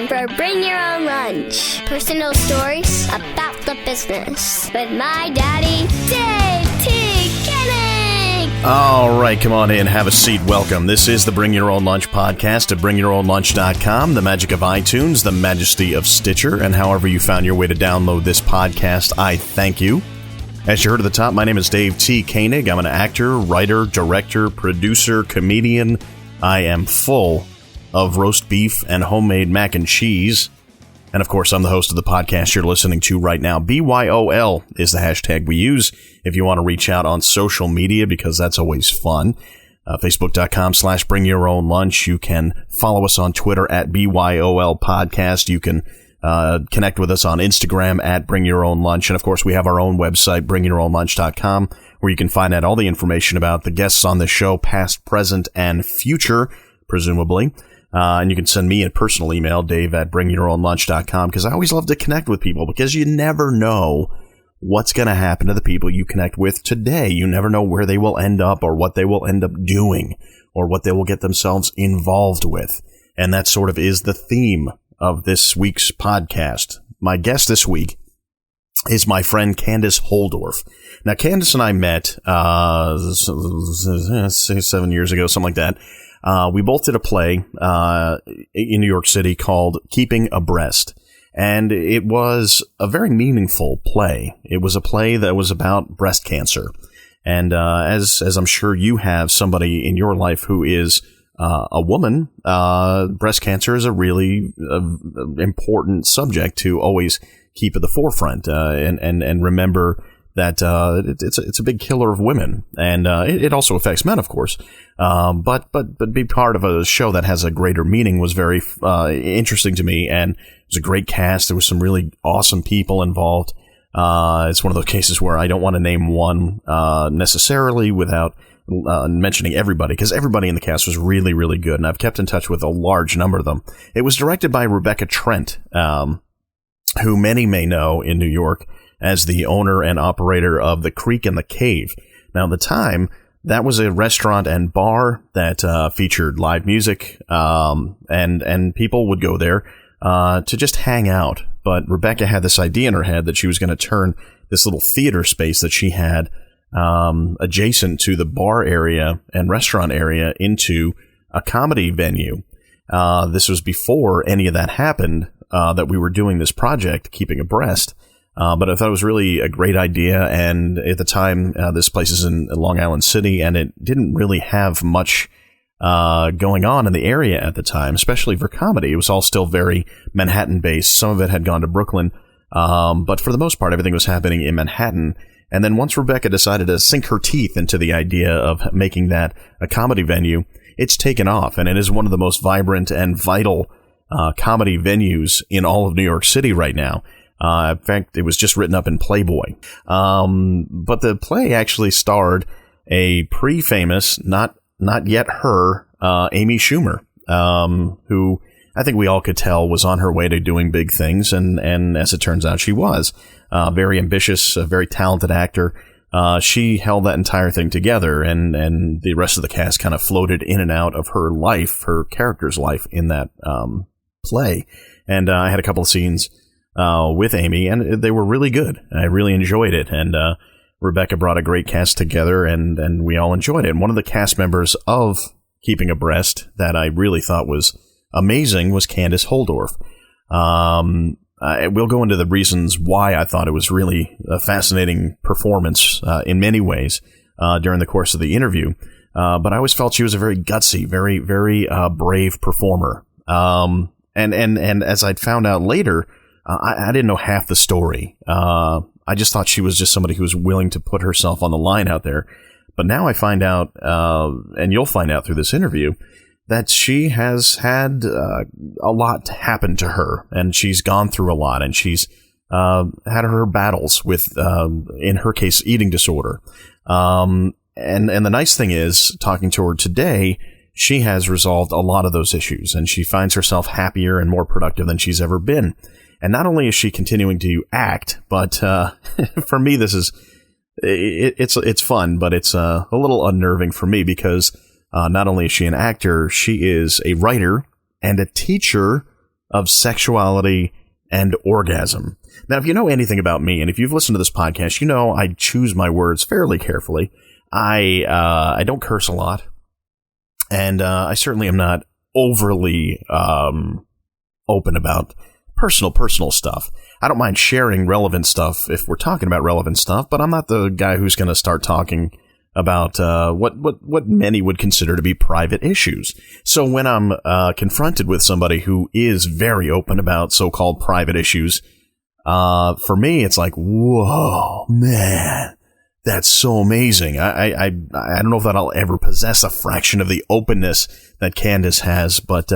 for Bring Your Own Lunch. Personal stories about the business with my daddy, Dave T. Kenning. All right, come on in, have a seat, welcome. This is the Bring Your Own Lunch podcast at bringyourownlunch.com, the magic of iTunes, the majesty of Stitcher, and however you found your way to download this podcast, I thank you. As you heard at the top, my name is Dave T. Koenig. I'm an actor, writer, director, producer, comedian. I am full of roast beef and homemade mac and cheese. And of course, I'm the host of the podcast you're listening to right now. BYOL is the hashtag we use if you want to reach out on social media, because that's always fun. Facebook.com/bringyourownlunch. You can follow us on Twitter at BYOL Podcast. You can connect with us on Instagram at Bring Your Own Lunch. And of course, we have our own website, bringyourownlunch.com, where you can find out all the information about the guests on the show, past, present, and future, presumably. And you can send me a personal email, Dave at bringyourownlunch.com, because I always love to connect with people, because you never know what's going to happen to the people you connect with today. You never know where they will end up, or what they will end up doing, or what they will get themselves involved with. And that sort of is the theme of this week's podcast. My guest this week is my friend Candice Holdorf. Now, Candice and I met 7 years ago, something like that. We both did a play in New York City called Keeping Abreast, and it was a very meaningful play. It was a play that was about breast cancer, and as I'm sure you have somebody in your life who is a woman, breast cancer is a really important subject to always keep at the forefront, and remember that it's a big killer of women, and it also affects men, of course. But be part of a show that has a greater meaning was very interesting to me, and it was a great cast. There was some really awesome people involved. It's one of those cases where I don't want to name one necessarily without mentioning everybody, because everybody in the cast was really, really good, and I've kept in touch with a large number of them. It was directed by Rebecca Trent, who many may know in New York as the owner and operator of The Creek and the Cave. Now, at the time, that was a restaurant and bar that featured live music, and people would go there to just hang out. But Rebecca had this idea in her head that she was going to turn this little theater space that she had adjacent to the bar area and restaurant area into a comedy venue. This was before any of that happened, that we were doing this project, Keeping Abreast. But I thought it was really a great idea, and at the time, this place is in Long Island City, and it didn't really have much going on in the area at the time, especially for comedy. It was all still very Manhattan-based. Some of it had gone to Brooklyn, but for the most part, everything was happening in Manhattan. And then once Rebecca decided to sink her teeth into the idea of making that a comedy venue, it's taken off, and it is one of the most vibrant and vital comedy venues in all of New York City right now. In fact, it was just written up in Playboy. But the play actually starred a pre-famous, not yet her, Amy Schumer, who I think we all could tell was on her way to doing big things, and as it turns out, she was. Very ambitious, a very talented actor. She held that entire thing together, and the rest of the cast kind of floated in and out of her life, her character's life in that play. And I had a couple of scenes with Amy, and they were really good. I really enjoyed it, and Rebecca brought a great cast together, and we all enjoyed it. And one of the cast members of Keeping Abreast that I really thought was amazing was Candice Holdorf. We'll go into the reasons why I thought it was really a fascinating performance in many ways during the course of the interview, but I always felt she was a very gutsy, very, very brave performer. And as I'd found out later, I didn't know half the story. I just thought she was just somebody who was willing to put herself on the line out there. But now I find out, and you'll find out through this interview, that she has had a lot happen to her, and she's gone through a lot, and she's had her battles with, in her case, eating disorder. And the nice thing is, talking to her today, she has resolved a lot of those issues, and she finds herself happier and more productive than she's ever been. And not only is she continuing to act, but for me, this is it's fun, but it's a little unnerving for me because not only is she an actor, she is a writer and a teacher of sexuality and orgasm. Now, if you know anything about me, and if you've listened to this podcast, you know I choose my words fairly carefully. I don't curse a lot, and I certainly am not overly open about personal stuff. I don't mind sharing relevant stuff if we're talking about relevant stuff, but I'm not the guy who's going to start talking about what many would consider to be private issues. So when I'm confronted with somebody who is very open about so-called private issues, for me, it's like, whoa, man, that's so amazing. I don't know if that I'll ever possess a fraction of the openness that Candice has, but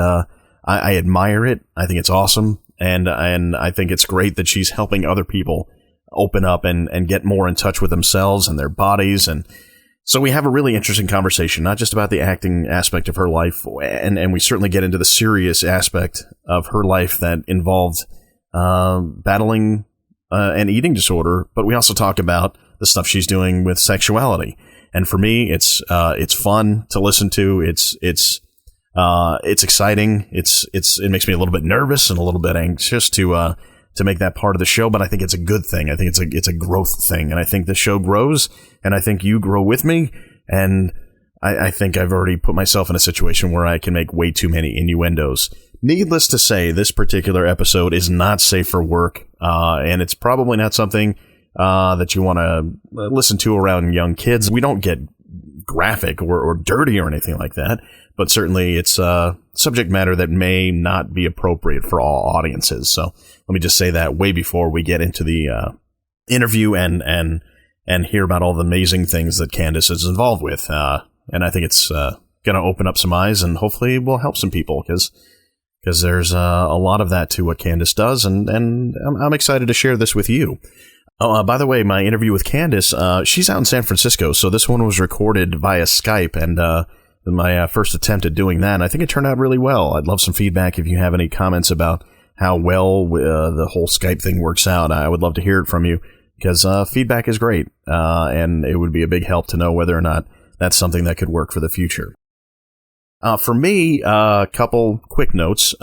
I admire it. I think it's awesome. And I think it's great that she's helping other people open up and get more in touch with themselves and their bodies. And so we have a really interesting conversation, not just about the acting aspect of her life, and we certainly get into the serious aspect of her life that involved battling an eating disorder, but we also talk about the stuff she's doing with sexuality. And for me, it's fun to listen to. It's exciting. It makes me a little bit nervous and a little bit anxious to make that part of the show, but I think it's a good thing. I think it's a growth thing, and I think the show grows, and I think you grow with me, and I think I've already put myself in a situation where I can make way too many innuendos. Needless to say, this particular episode is not safe for work, and it's probably not something that you want to listen to around young kids. We don't get graphic or dirty or anything like that, but certainly it's subject matter that may not be appropriate for all audiences. So let me just say that way before we get into the interview and hear about all the amazing things that Candice is involved with. And I think it's going to open up some eyes and hopefully will help some people because there's a lot of that to what Candice does, and I'm excited to share this with you. Oh, by the way, my interview with Candice, she's out in San Francisco, so this one was recorded via Skype, and my first attempt at doing that, and I think it turned out really well. I'd love some feedback if you have any comments about how well the whole Skype thing works out. I would love to hear it from you, because feedback is great, and it would be a big help to know whether or not that's something that could work for the future. For me, a couple quick notes.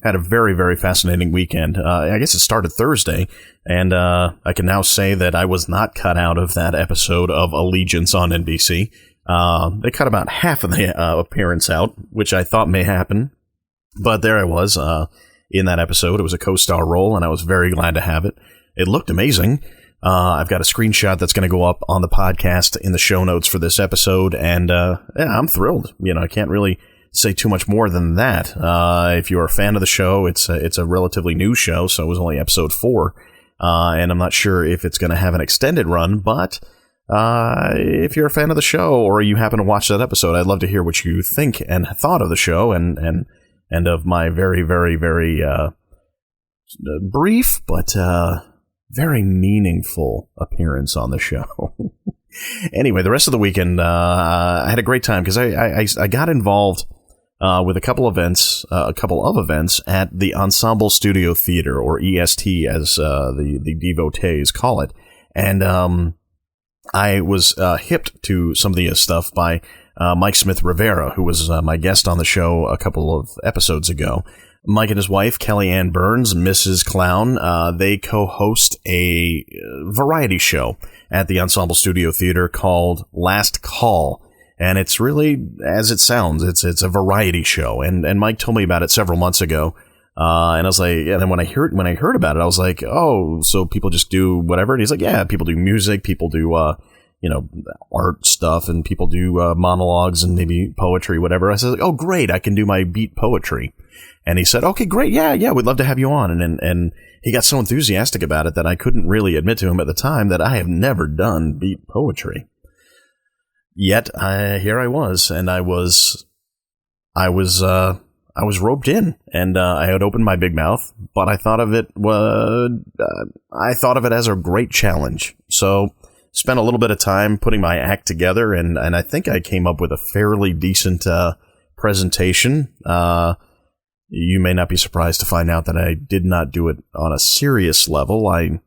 Had a very, very fascinating weekend. I guess it started Thursday, and I can now say that I was not cut out of that episode of Allegiance on NBC. They cut about half of the appearance out, which I thought may happen, but there I was in that episode. It was a co-star role, and I was very glad to have it. It looked amazing. I've got a screenshot that's going to go up on the podcast in the show notes for this episode, and yeah, I'm thrilled. I can't really say too much more than that. If you're a fan of the show, it's a relatively new show, so it was only episode 4, and I'm not sure if it's going to have an extended run, but if you're a fan of the show or you happen to watch that episode, I'd love to hear what you think and thought of the show and of my very, very, very brief but very meaningful appearance on the show. Anyway, the rest of the weekend, I had a great time because I got involved with a couple of events at the Ensemble Studio Theater, or EST as the devotees call it. And I was hipped to some of the stuff by Mike Smith Rivera, who was my guest on the show a couple of episodes ago. Mike and his wife, Kelly Ann Burns, Mrs. Clown, they co-host a variety show at the Ensemble Studio Theater called Last Call. And it's really, as it sounds, it's a variety show. And Mike told me about it several months ago. And I was like, and then when I heard about it, I was like, oh, so people just do whatever? And he's like, yeah, people do music, people do, art stuff, and people do monologues and maybe poetry, whatever. I said, oh, great, I can do my beat poetry. And he said, okay, great, yeah, we'd love to have you on. And he got so enthusiastic about it that I couldn't really admit to him at the time that I have never done beat poetry. Yet here I was, and I was roped in, and I had opened my big mouth, but I thought of it as a great challenge. So spent a little bit of time putting my act together, and I think I came up with a fairly decent presentation. You may not be surprised to find out that I did not do it on a serious level. I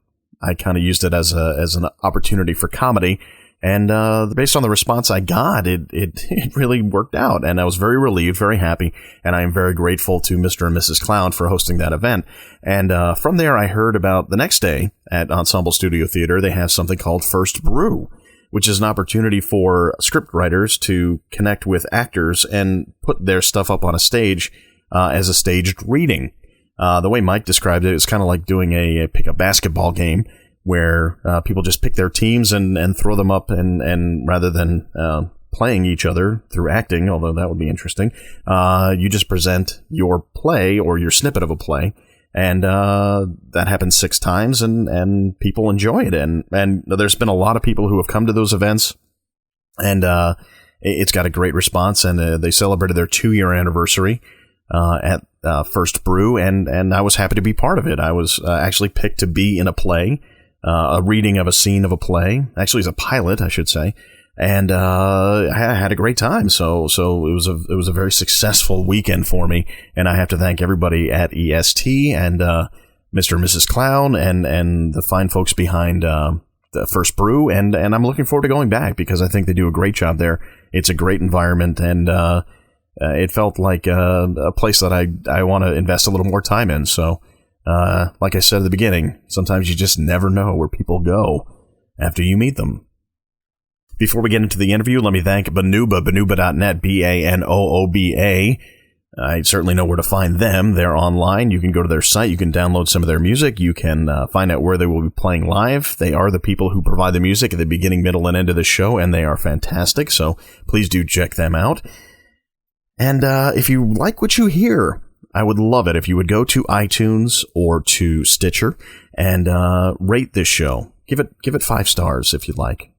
kind of used it as an opportunity for comedy, And based on the response I got, it really worked out. And I was very relieved, very happy. And I am very grateful to Mr. and Mrs. Clown for hosting that event. And from there, I heard about the next day at Ensemble Studio Theater, they have something called First Brew, which is an opportunity for script writers to connect with actors and put their stuff up on a stage as a staged reading. The way Mike described it, it's kind of like doing a pickup basketball game, where people just pick their teams and throw them up, and rather than playing each other through acting, although that would be interesting, you just present your play or your snippet of a play, and that happens 6 times, and people enjoy it. And there's been a lot of people who have come to those events, and it's got a great response, and they celebrated their 2-year anniversary at First Brew, and I was happy to be part of it. I was actually picked to be in a play. A reading of a scene of a play. Actually, it's a pilot, I should say. And I had a great time. So it was a very successful weekend for me. And I have to thank everybody at EST and Mr. and Mrs. Clown and the fine folks behind the First Brew. And I'm looking forward to going back because I think they do a great job there. It's a great environment, and it felt like a place that I want to invest a little more time in. So. Like I said at the beginning, sometimes you just never know where people go after you meet them. Before we get into the interview, let me thank Banooba, banooba.net, Banooba. I certainly know where to find them. They're online. You can go to their site. You can download some of their music. You can find out where they will be playing live. They are the people who provide the music at the beginning, middle, and end of the show, and they are fantastic. So please do check them out. And if you like what you hear, I would love it if you would go to iTunes or to Stitcher and rate this show. Give it 5 stars if you'd like.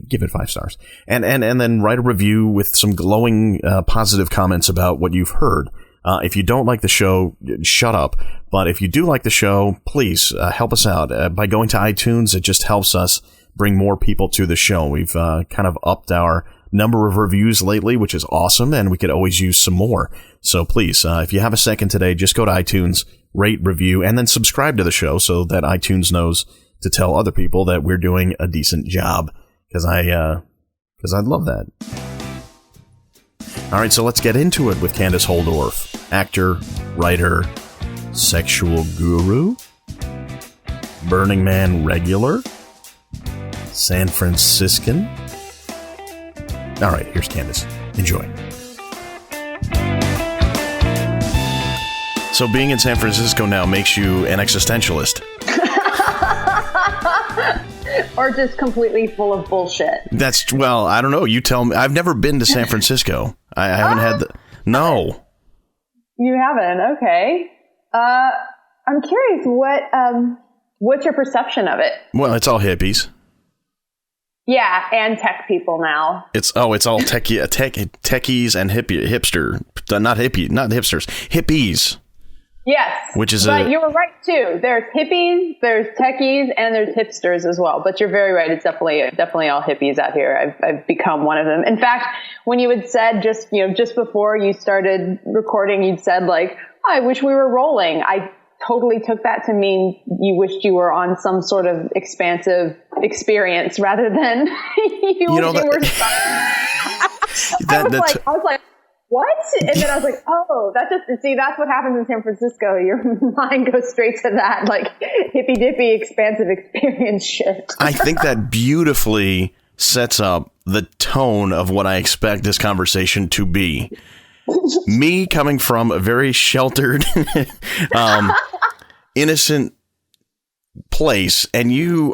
Give it 5 stars, and then write a review with some glowing positive comments about what you've heard. If you don't like the show, shut up. But if you do like the show, please help us out by going to iTunes. It just helps us bring more people to the show. We've kind of upped our number of reviews lately, which is awesome, and we could always use some more. So please, if you have a second today, just go to iTunes, rate, review, and then subscribe to the show so that iTunes knows to tell other people that we're doing a decent job, because I love that. All right, so let's get into it with Candice Holdorf, actor, writer, sexual guru, Burning Man regular, San Franciscan. All right, here's Candice. Enjoy. So being in San Francisco now makes you an existentialist. Or just completely full of bullshit. Well, I don't know. You tell me. I've never been to San Francisco. I haven't had the... No. You haven't? Okay. I'm curious, what's your perception of it? Well, it's all hippies. Yeah, and tech people now. It's all techies and hipster. Not hipsters. Hippies. Yes. But you were right too. There's hippies, there's techies, and there's hipsters as well. But you're very right. It's definitely all hippies out here. I've become one of them. In fact, when you had said just before you started recording, you'd said like, I wish we were rolling. I totally took that to mean you wished you were on some sort of expansive experience rather than you were stuck. I was like, what? And then I was like, oh, that's what happens in San Francisco. Your mind goes straight to that, like hippy dippy expansive experience shit. I think that beautifully sets up the tone of what I expect this conversation to be. Me coming from a very sheltered, innocent place, and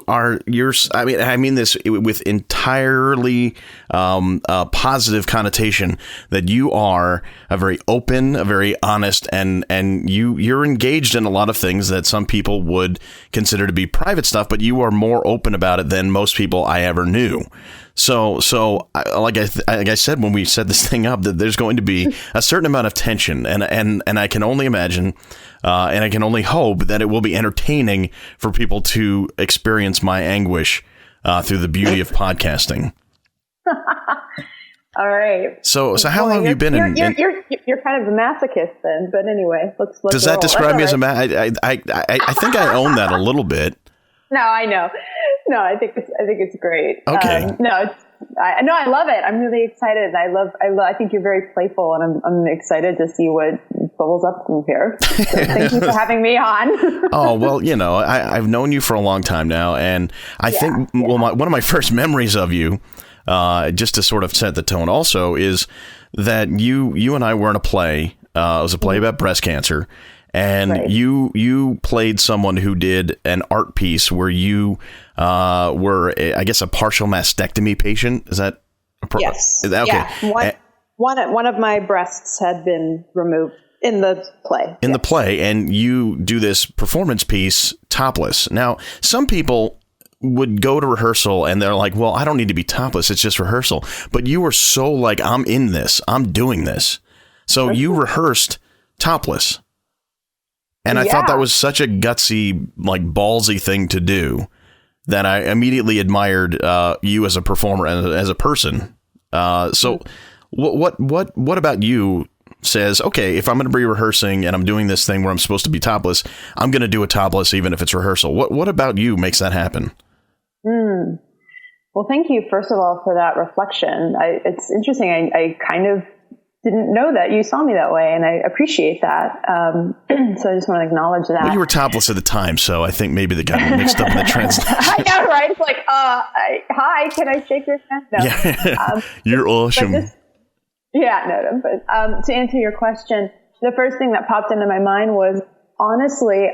I mean this with entirely positive connotation, that you are a very open, a very honest, and you're engaged in a lot of things that some people would consider to be private stuff, but you are more open about it than most people I ever knew. So like I said when we set this thing up, that there's going to be a certain amount of tension, and I can only imagine, and I can only hope that it will be entertaining for people to experience my anguish through the beauty of podcasting. All right. So how long have you been in? You're kind of a masochist then, but anyway, let's does that roll. describe me as a I think I own that a little bit. No, I know. No, I think it's great. Okay. I love it. I'm really excited. I think you're very playful, and I'm excited to see what bubbles up from here. So thank you for having me on. Oh, well, I've known you for a long time now, and I think one of my first memories of you, just to sort of set the tone also, is that you and I were in a play. It was a play about breast cancer. And you played someone who did an art piece where you were, I guess, a partial mastectomy patient. Is that yes? Okay. Yeah. One of my breasts had been removed in the play. In the play, and you do this performance piece topless. Now, some people would go to rehearsal and they're like, "Well, I don't need to be topless. It's just rehearsal." But you were so like, "I'm in this. I'm doing this." So you rehearsed topless. And I thought that was such a gutsy, like ballsy thing to do that I immediately admired you as a performer and as a person. So what about you says, okay, if I'm going to be rehearsing and I'm doing this thing where I'm supposed to be topless, I'm going to do a topless even if it's rehearsal. What about you makes that happen? Well, thank you, first of all, for that reflection. It's interesting. I kind of didn't know that you saw me that way, and I appreciate that. So I just want to acknowledge that. Well, you were topless at the time, so I think maybe they got mixed up in the translation. I know, right? It's like, hi, can I shake your hand? No. Yeah. You're awesome. But to answer your question, the first thing that popped into my mind was, honestly,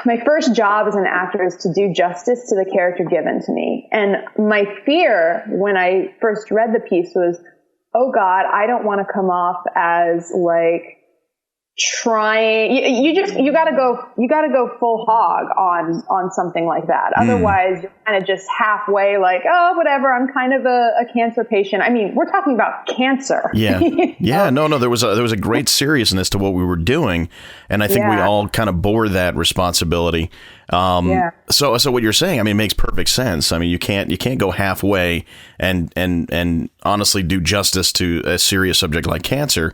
my first job as an actor is to do justice to the character given to me. And my fear when I first read the piece was, oh God, I don't want to come off as like trying. You gotta go full hog on something like that. Otherwise you're kind of just halfway like, oh, whatever. I'm kind of a cancer patient. I mean, we're talking about cancer. Yeah. Yeah. No, there was a great seriousness to what we were doing. And I think we all kind of bore that responsibility. So what you're saying, I mean, it makes perfect sense. I mean, you can't go halfway and honestly do justice to a serious subject like cancer.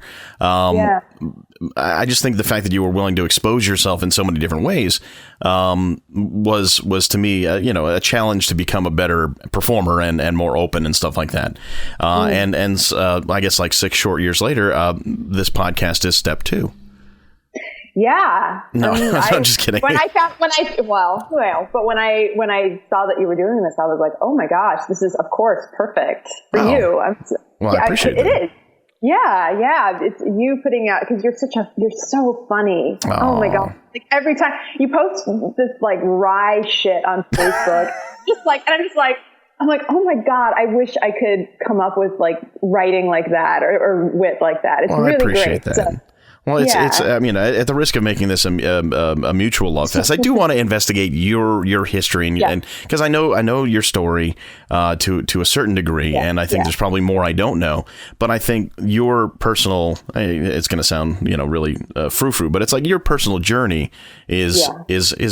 I just think the fact that you were willing to expose yourself in so many different ways was to me, a challenge to become a better performer and more open and stuff like that. And I guess like 6 short years later, this podcast is step 2. Yeah. No, I'm just kidding. When I saw that you were doing this, I was like, oh my gosh, this is of course perfect for you. I appreciate it. It is. Yeah. It's you putting out, because you're so funny. Oh my God. Like every time you post this like wry shit on Facebook, I'm like, oh my God, I wish I could come up with like writing like that or wit like that. It's really I appreciate great. that. Well, it's I mean, at the risk of making this a mutual love fest, I do want to investigate your history and because I know your story to a certain degree, and I think there's probably more I don't know. But I think your personal, it's going to sound really frou-frou, but it's like your personal journey is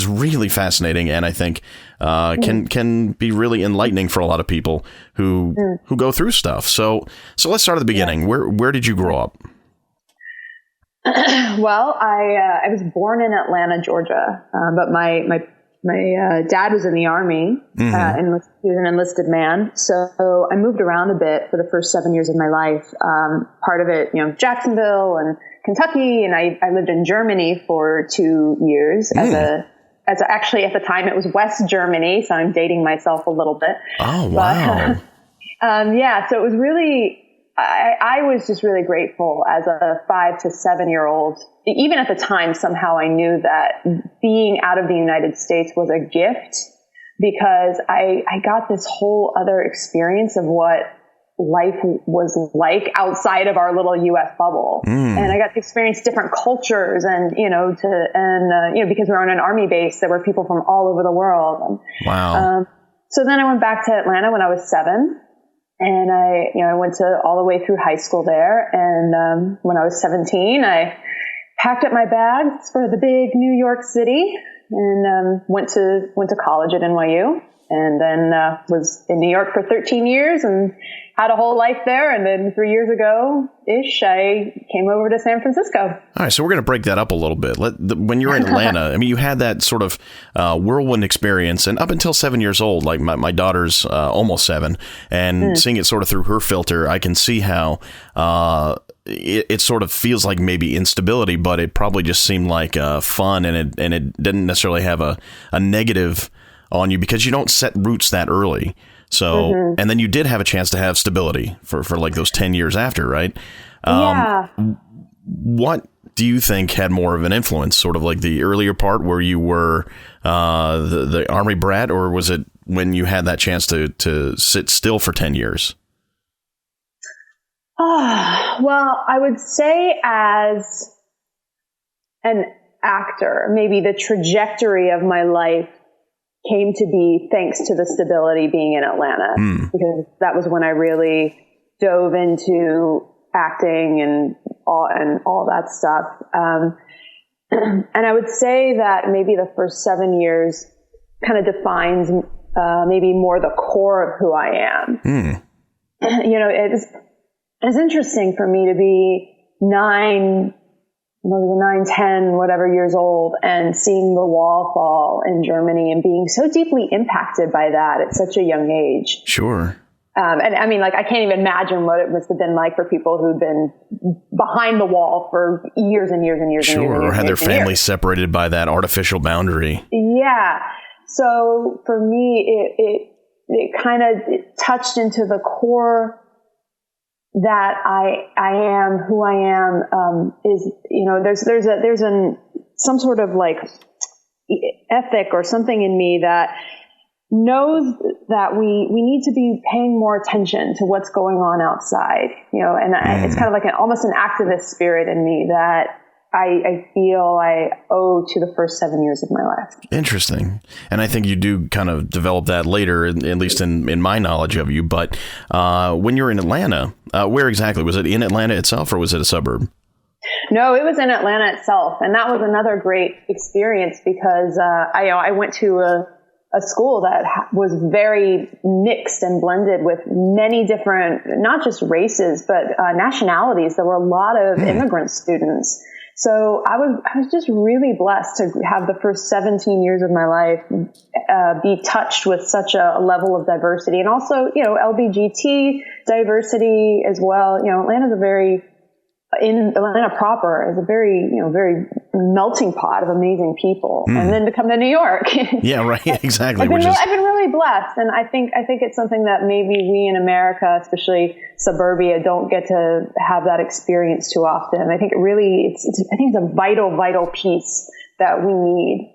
really fascinating, and I think can be really enlightening for a lot of people who go through stuff. So let's start at the beginning. Where did you grow up? Well, I was born in Atlanta, Georgia, but my dad was in the Army, he was an enlisted man. So I moved around a bit for the first 7 years of my life. Part of it, Jacksonville and Kentucky, and I lived in Germany for 2 years actually at the time it was West Germany, so I'm dating myself a little bit. Oh, wow. But, so it was really. I was just really grateful as a 5 to 7 year old. Even at the time, somehow I knew that being out of the United States was a gift, because I got this whole other experience of what life was like outside of our little U.S. bubble. And I got to experience different cultures and, because we were on an Army base, there were people from all over the world. And, wow. So then I went back to Atlanta when I was 7. And I went all the way through high school there. And when I was 17, I packed up my bags for the big New York City and went to college at NYU. and then was in New York for 13 years and had a whole life there. And then 3 years ago-ish, I came over to San Francisco. All right, so we're going to break that up a little bit. When you were in Atlanta, I mean, you had that sort of whirlwind experience, and up until 7 years old, like my daughter's almost 7, and seeing it sort of through her filter, I can see how it sort of feels like maybe instability, but it probably just seemed like fun, and it didn't necessarily have a negative on you because you don't set roots that early. So, and then you did have a chance to have stability for like those 10 years after, right? Yeah. What do you think had more of an influence, sort of like the earlier part where you were the Army brat, or was it when you had that chance to sit still for 10 years? Well, I would say as an actor, maybe the trajectory of my life came to be thanks to the stability being in Atlanta, because that was when I really dove into acting and all that stuff. And I would say that maybe the first 7 years kind of defines maybe more the core of who I am. You know, it's interesting for me to be 9, 10, whatever years old, and seeing the wall fall in Germany and being so deeply impacted by that at such a young age. Sure. And I mean, like, I can't even imagine what it must have been like for people who'd been behind the wall for years and years and years. Sure. And years, or had their family years. separated by that artificial boundary. Yeah. So for me, it kind of touched into the core that I am who I am, is, you know, there's some sort of like ethic or something in me that knows that we need to be paying more attention to what's going on outside, you know, and it's kind of like almost an activist spirit in me that I feel I owe to the first 7 years of my life. Interesting. And I think you do kind of develop that later, at least in my knowledge of you. But when you're in Atlanta, where exactly? Was it in Atlanta itself, or was it a suburb? No, it was in Atlanta itself. And that was another great experience because I went to a school that was very mixed and blended with many different, not just races, but nationalities. There were a lot of immigrant students. So I was just really blessed to have the first 17 years of my life be touched with such a level of diversity, and also, you know, LBGT diversity as well. You know, Atlanta proper is a very, you know, very melting pot of amazing people. And then to come to New York. Yeah, right. Exactly. I've been really blessed. And I think it's something that maybe we in America, especially suburbia, don't get to have that experience too often. I think it's a vital piece that we need.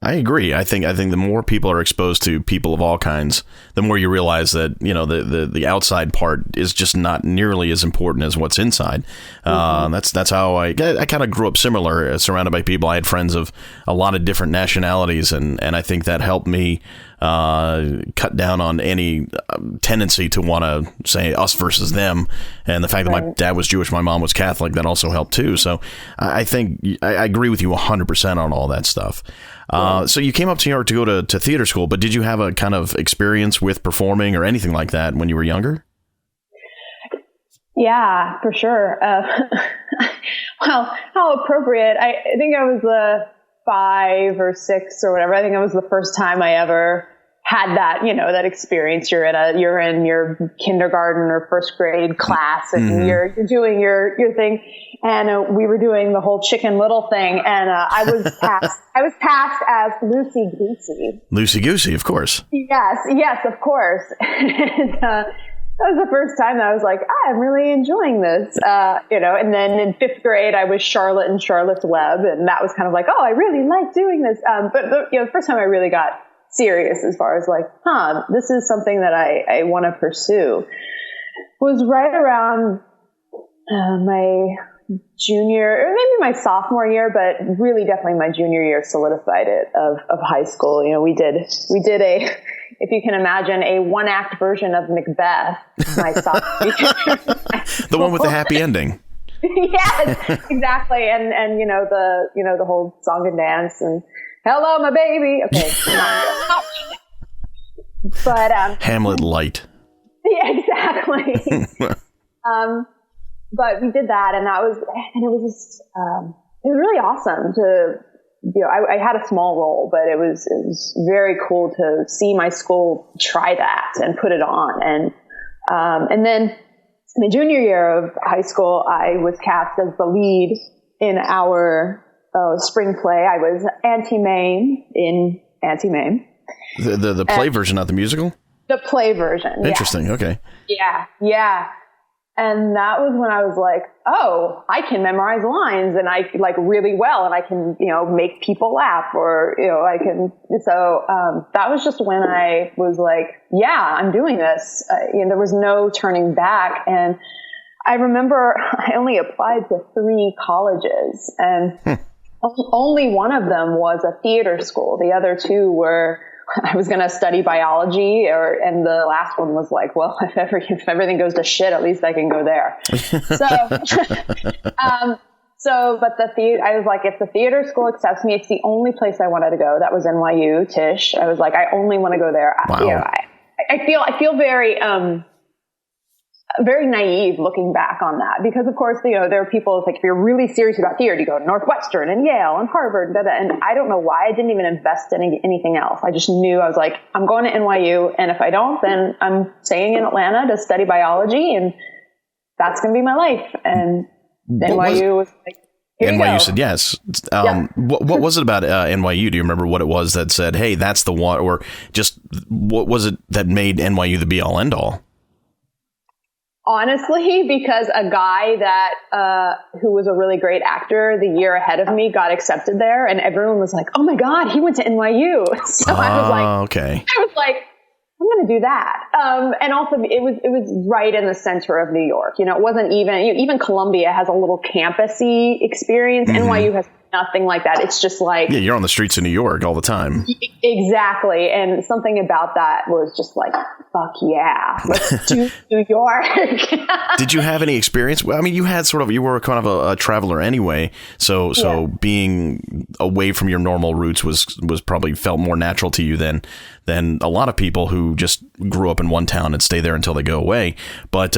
I agree. I think the more people are exposed to people of all kinds, the more you realize that, you know, the outside part is just not nearly as important as what's inside. That's how I kind of grew up similar, surrounded by people. I had friends of a lot of different nationalities, and I think that helped me cut down on any tendency to want to say us versus them. And the fact that my dad was Jewish, my mom was Catholic, that also helped too. So I think I agree with you 100% on all that stuff. So you came up to New York to go to theater school, but did you have a kind of experience with performing or anything like that when you were younger? Yeah, for sure. Well, how appropriate. I think I was 5 or 6 or whatever. I think it was the first time I ever had that, you know, that experience. You're in your kindergarten or first grade class, and you're doing your thing. And we were doing the whole Chicken Little thing, and I was cast as Lucy Goosey. Lucy Goosey, of course. Yes, of course. And, that was the first time that I was like, I'm really enjoying this, you know. And then in 5th grade, I was Charlotte in Charlotte's Web, and that was kind of like, oh, I really like doing this. But the first time I really got serious as far as like, this is something that I want to pursue, was right around my junior, or maybe my sophomore year, but really definitely my junior year solidified it of high school. You know, we did a, if you can imagine, a 1-act version of Macbeth. My sophomore year. The one with the happy ending. Yes, exactly. And you know, the whole song and dance and hello, my baby. Okay. But Hamlet light. Yeah, exactly. But we did that, and it was really awesome to, I had a small role, but it was very cool to see my school try that and put it on. And then in the junior year of high school, I was cast as the lead in our spring play. I was Auntie Mame in Auntie Mame. The play version, not the musical? The play version. Interesting. Yeah. Okay. Yeah. And that was when I was like, oh, I can memorize lines and I like really well, and I can, make people laugh, or, I can. So, that was just when I was like, yeah, I'm doing this. There was no turning back. And I remember I only applied to 3 colleges, and only one of them was a theater school. The other 2 were, I was going to study biology, and the last one was like, well, if everything goes to shit, at least I can go there. But I was like, if the theater school accepts me, it's the only place I wanted to go. That was NYU, Tisch. I was like, I only want to go there. Wow. I feel very, very naive looking back on that, because of course, there are people, it's like, if you're really serious about theater, you go to Northwestern and Yale and Harvard, and I don't know why I didn't even invest in anything else. I just knew, I was like, I'm going to NYU, and if I don't, then I'm staying in Atlanta to study biology, and that's going to be my life. And NYU was like, NYU said yes. What was it about NYU? Do you remember what it was that said, hey, that's the one, or just what was it that made NYU the be all end all? Honestly, because a guy that who was a really great actor the year ahead of me got accepted there, and everyone was like, "Oh my God, he went to NYU!" So I was like, I'm going to do that. And also, it was right in the center of New York. It wasn't even Columbia has a little campusy experience. Mm-hmm. NYU has nothing like that. It's just like, you're on the streets of New York all the time. Exactly. And something about that was just like, fuck yeah, let's do New York. Did you have any experience? I mean, you were kind of a traveler anyway. So being away from your normal roots was probably felt more natural to you than a lot of people who just grew up in one town and stay there until they go away. But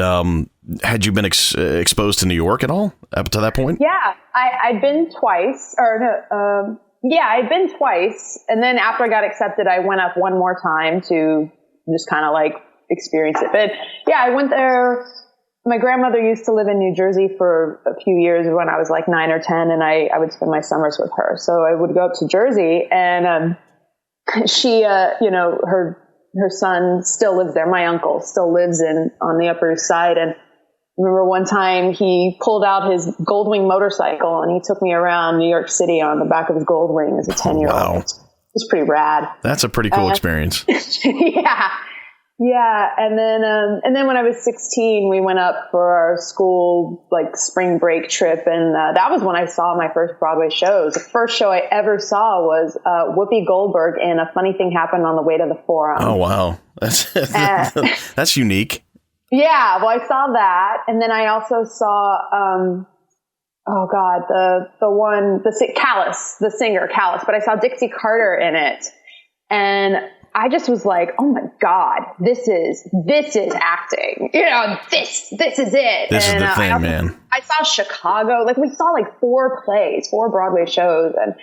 had you been exposed to New York at all up to that point? Yeah, I'd been twice. I'd been twice. And then after I got accepted, I went up one more time to just kind of like experience it. But yeah, I went there. My grandmother used to live in New Jersey for a few years when I was like 9 or 10, and I would spend my summers with her. So I would go up to Jersey, and she, her son still lives there. My uncle still lives on the Upper East Side. And I remember one time he pulled out his Goldwing motorcycle and he took me around New York City on the back of his Goldwing as a 10-year-old. Wow. It was pretty rad. That's a pretty cool experience. Yeah. And then when I was 16, we went up for our school like spring break trip, and that was when I saw my first Broadway shows. The first show I ever saw was Whoopi Goldberg in A Funny Thing Happened on the Way to the Forum. Oh wow, that's unique. Yeah, well, I saw that, and then I also saw the singer Callus, but I saw Dixie Carter in it, and I just was like, oh my God, this is acting. This is it. This is the thing, man. I saw Chicago. Like, we saw like 4 Broadway shows, and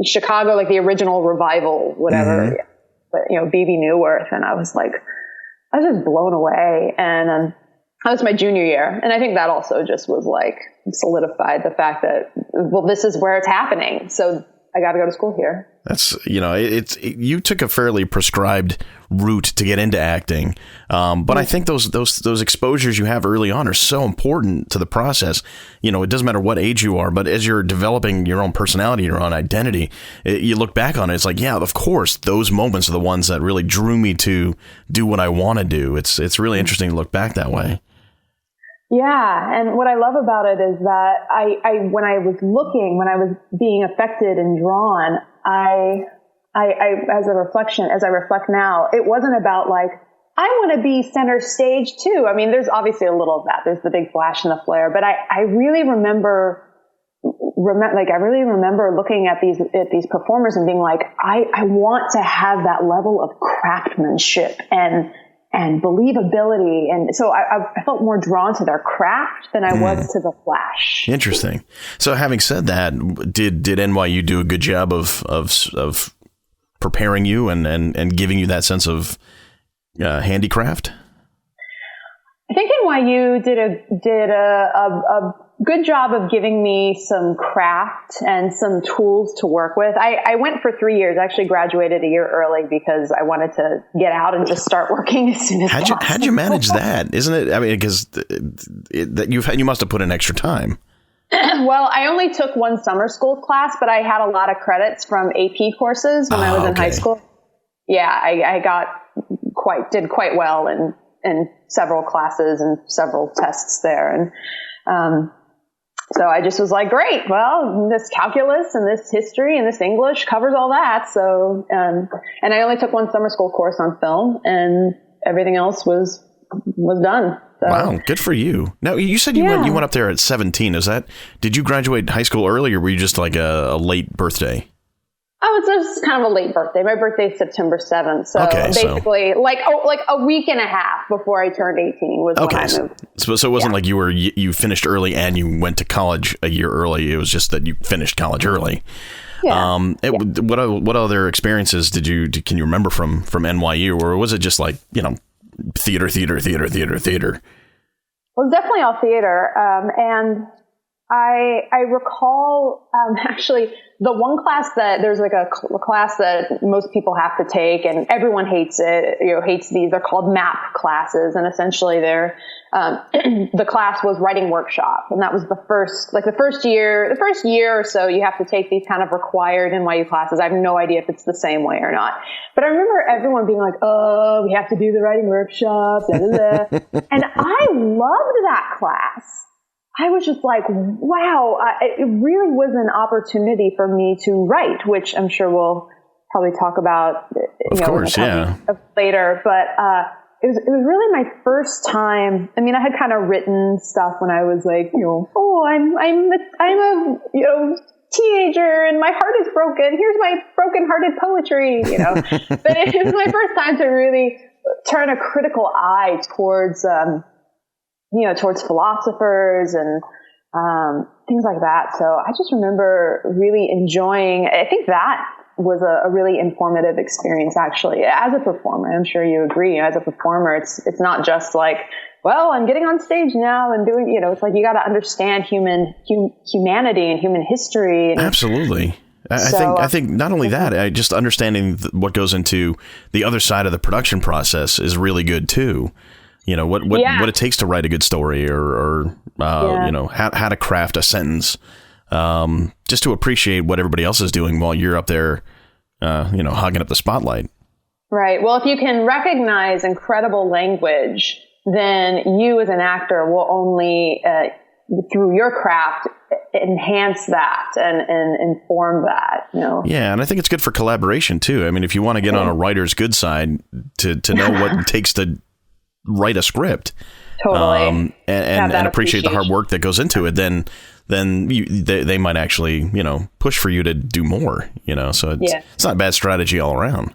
Chicago, like the original revival, whatever. Mm-hmm. But, Bebe Neuwirth. And I was just blown away. And that was my junior year. And I think that also just was like solidified the fact that, well, this is where it's happening. So I got to go to school here. That's, you took a fairly prescribed route to get into acting. But I think those exposures you have early on are so important to the process. It doesn't matter what age you are, but as you're developing your own personality, your own identity, you look back on it. It's like, yeah, of course, those moments are the ones that really drew me to do what I want to do. It's really interesting to look back that way. Yeah. And what I love about it is that when I was being affected and drawn, as I reflect now, it wasn't about like, I want to be center stage too. I mean, there's obviously a little of that. There's the big flash and the flare, but I really remember I really remember looking at these performers and being like, I want to have that level of craftsmanship and believability. And so I felt more drawn to their craft than I was to the flash. Interesting. So having said that, did NYU do a good job of preparing you and giving you that sense of handicraft? I think NYU did a good job of giving me some craft and some tools to work with. I went for 3 years. I actually graduated a year early because I wanted to get out and just start working as soon as possible. How'd you manage that? Isn't it? I mean, because you must have put in extra time. Well, I only took one summer school class, but I had a lot of credits from AP courses when I was in high school. Yeah, I did quite well in several classes and several tests there. And so I just was like, great, well, this calculus and this history and this English covers all that. So, and I only took one summer school course on film, and everything else was done. So, wow, good for you. Now, you said you went up there at 17. Did you graduate high school early, or were you just like a late birthday? Oh, it's just kind of a late birthday. My birthday is September 7th. So basically like a week and a half before I turned 18 was when I moved. So it wasn't like you finished early and you went to college a year early. It was just that you finished college early. Yeah. What other experiences can you remember from NYU, or was it just like, theater? Well, it's definitely all theater. And I recall actually the one class that there's like a class that most people have to take, and everyone hates it. Hates these. They're called MAP classes, and essentially they're the class was writing workshop, and that was the first year or so you have to take these kind of required NYU classes. I have no idea if it's the same way or not, but I remember everyone being like, "Oh, we have to do the writing workshop," blah, blah, blah. And I loved that class. I was just like, wow, it really was an opportunity for me to write, which I'm sure we'll probably talk about later. But it was really my first time. I mean, I had kind of written stuff when I was like, I'm a teenager and my heart is broken. Here's my broken-hearted poetry, But it was my first time to really turn a critical eye towards towards philosophers and things like that. So I just remember really enjoying, I think that was a really informative experience, actually, as a performer. I'm sure you agree. As a performer, it's not just like, well, I'm getting on stage now and doing, it's like you got to understand humanity and human history. And absolutely. I think not only that, just understanding what goes into the other side of the production process is really good too. What it takes to write a good story or how to craft a sentence, just to appreciate what everybody else is doing while you're up there, hogging up the spotlight. Right. Well, if you can recognize incredible language, then you as an actor will only, through your craft, enhance that and inform that. Yeah, and I think it's good for collaboration too. I mean, if you want to get on a writer's good side to know what it takes to write a script, totally, and appreciate the hard work that goes into it, then they might actually push for you to do more. So it's not a bad strategy all around.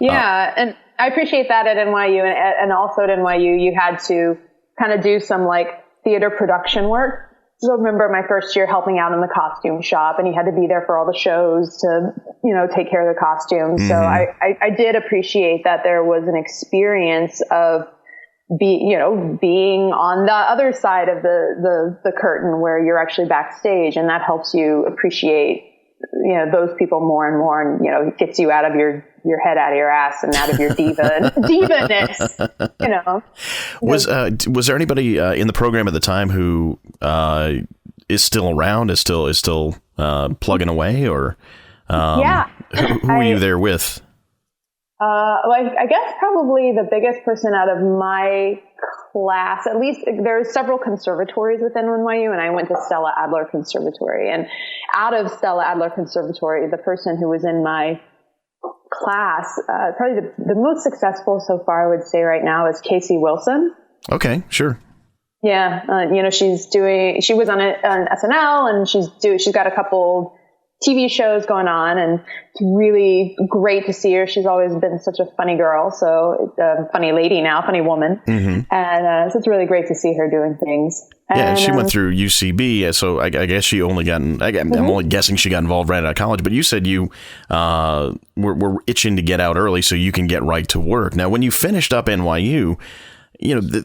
Yeah, and I appreciate that at NYU, and also at NYU you had to kind of do some like theater production work. So I remember my first year helping out in the costume shop, and you had to be there for all the shows to take care of the costumes. Mm-hmm. So I did appreciate that there was an experience of being on the other side of the curtain where you're actually backstage, and that helps you appreciate those people more and more, and it gets you out of your head, out of your ass, and out of your diva-ness. Was there anybody in the program at the time who is still around, is still plugging away, or who are you there with? I guess probably the biggest person out of my class, at least there's several conservatories within NYU, and I went to Stella Adler Conservatory. And out of Stella Adler Conservatory, the person who was in my class, probably the most successful so far, I would say right now, is Casey Wilson. Okay, sure. Yeah. She was on SNL, and she's got a couple TV shows going on, and it's really great to see her. She's always been such a funny girl. So funny lady now, funny woman. Mm-hmm. And so it's really great to see her doing things. Yeah, and she went through UCB, so I guess she only got, I'm only guessing she got involved right out of college, but you said you were itching to get out early so you can get right to work. Now, when you finished up NYU,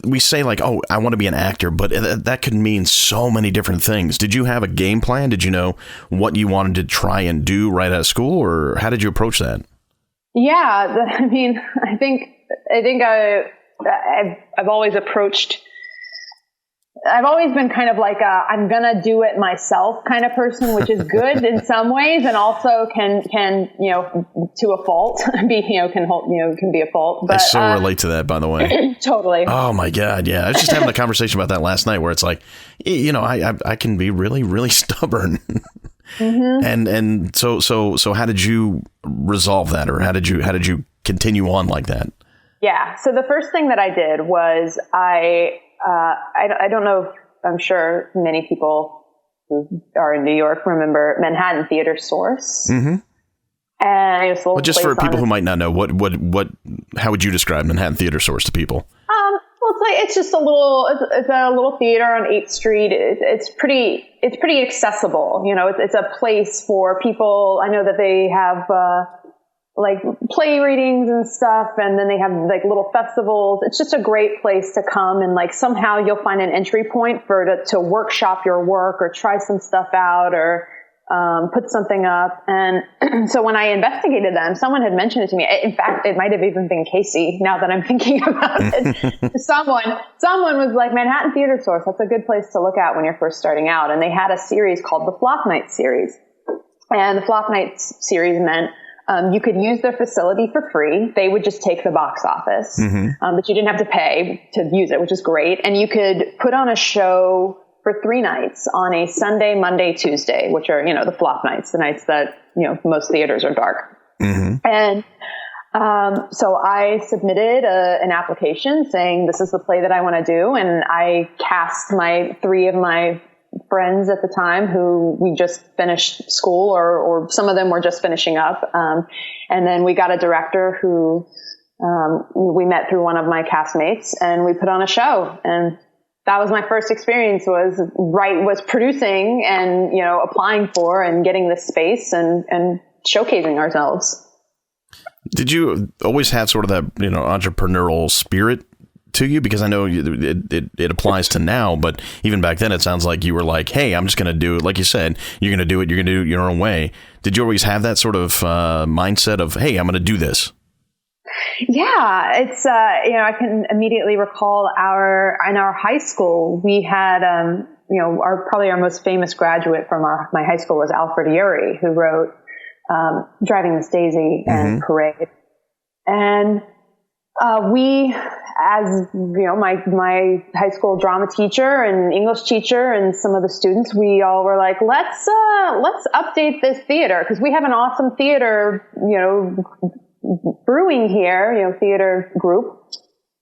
we say like, oh, I want to be an actor, but that could mean so many different things. Did you have a game plan? Did you know what you wanted to try and do right out of school, or how did you approach that? Yeah, I think I've always been kind of like I'm gonna do it myself kind of person, which is good in some ways, and also can to a fault can be a fault. But I so relate to that, by the way. Totally. Oh my God, yeah. I was just having a conversation about that last night, where it's like, I can be really, really stubborn. Mm-hmm. And so how did you resolve that, or how did you continue on like that? Yeah. So the first thing that I did was I don't know if, I'm sure many people who are in New York remember Manhattan Theater Source. Mm-hmm. And it was just for people who might not know, how would you describe Manhattan Theater Source to people? Well, it's just it's a little theater on 8th Street. It's pretty accessible. It's a place for people. I know that they have, like play readings and stuff, and then they have like little festivals. It's just a great place to come, and like somehow you'll find an entry point to workshop your work or try some stuff out, or put something up. And so when I investigated them, someone had mentioned it to me. In fact, it might have even been Casey, now that I'm thinking about it. Someone was like, Manhattan Theater Source, that's a good place to look at when you're first starting out. And they had a series called the Flop Nights series. And the Flop Nights series meant you could use their facility for free. They would just take the box office, but you didn't have to pay to use it, which is great. And you could put on a show for 3 nights on a Sunday, Monday, Tuesday, which are, the flop nights, the nights that, most theaters are dark. Mm-hmm. And so I submitted an application saying, this is the play that I want to do. And I cast 3 of my friends at the time who we just finished school, or some of them were just finishing up. And then we got a director who we met through one of my castmates, and we put on a show. And that was my first experience, was producing and, applying for and getting this space and showcasing ourselves. Did you always have sort of that, entrepreneurial spirit to you? Because I know it applies to now, but even back then it sounds like you were like, hey, I'm just going to do it. Like you said, you're going to do it your own way. Did you always have that sort of mindset of, hey, I'm going to do this? Yeah, it's, I can immediately recall in our high school, we had, probably our most famous graduate from my high school was Alfred Urey, who wrote Driving Miss Daisy and Parade. And we, as my high school drama teacher and English teacher and some of the students, we all were like, let's update this theater, because we have an awesome theater, brewing here, theater group.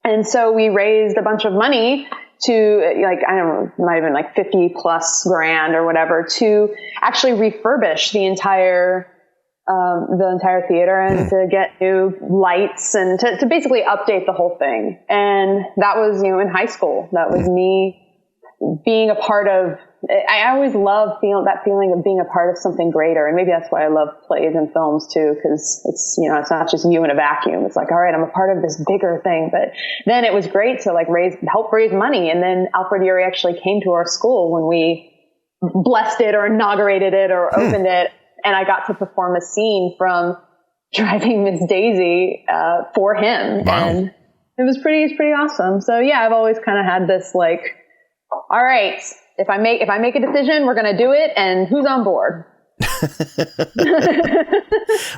And so we raised a bunch of money to, like, I don't know, might have been like 50 plus grand or whatever, to actually refurbish the entire theater, and to get new lights, and to basically update the whole thing. And that was, in high school. That was me being a part of, I always love that feeling of being a part of something greater. And maybe that's why I love plays and films too, because it's, it's not just you in a vacuum. It's like, all right, I'm a part of this bigger thing. But then it was great to help raise money. And then Alfred Urey actually came to our school when we blessed it or inaugurated it or opened it. And I got to perform a scene from Driving Miss Daisy for him. Wow. And it was pretty awesome. So yeah, I've always kind of had this like, all right, if I make a decision, we're going to do it, and who's on board?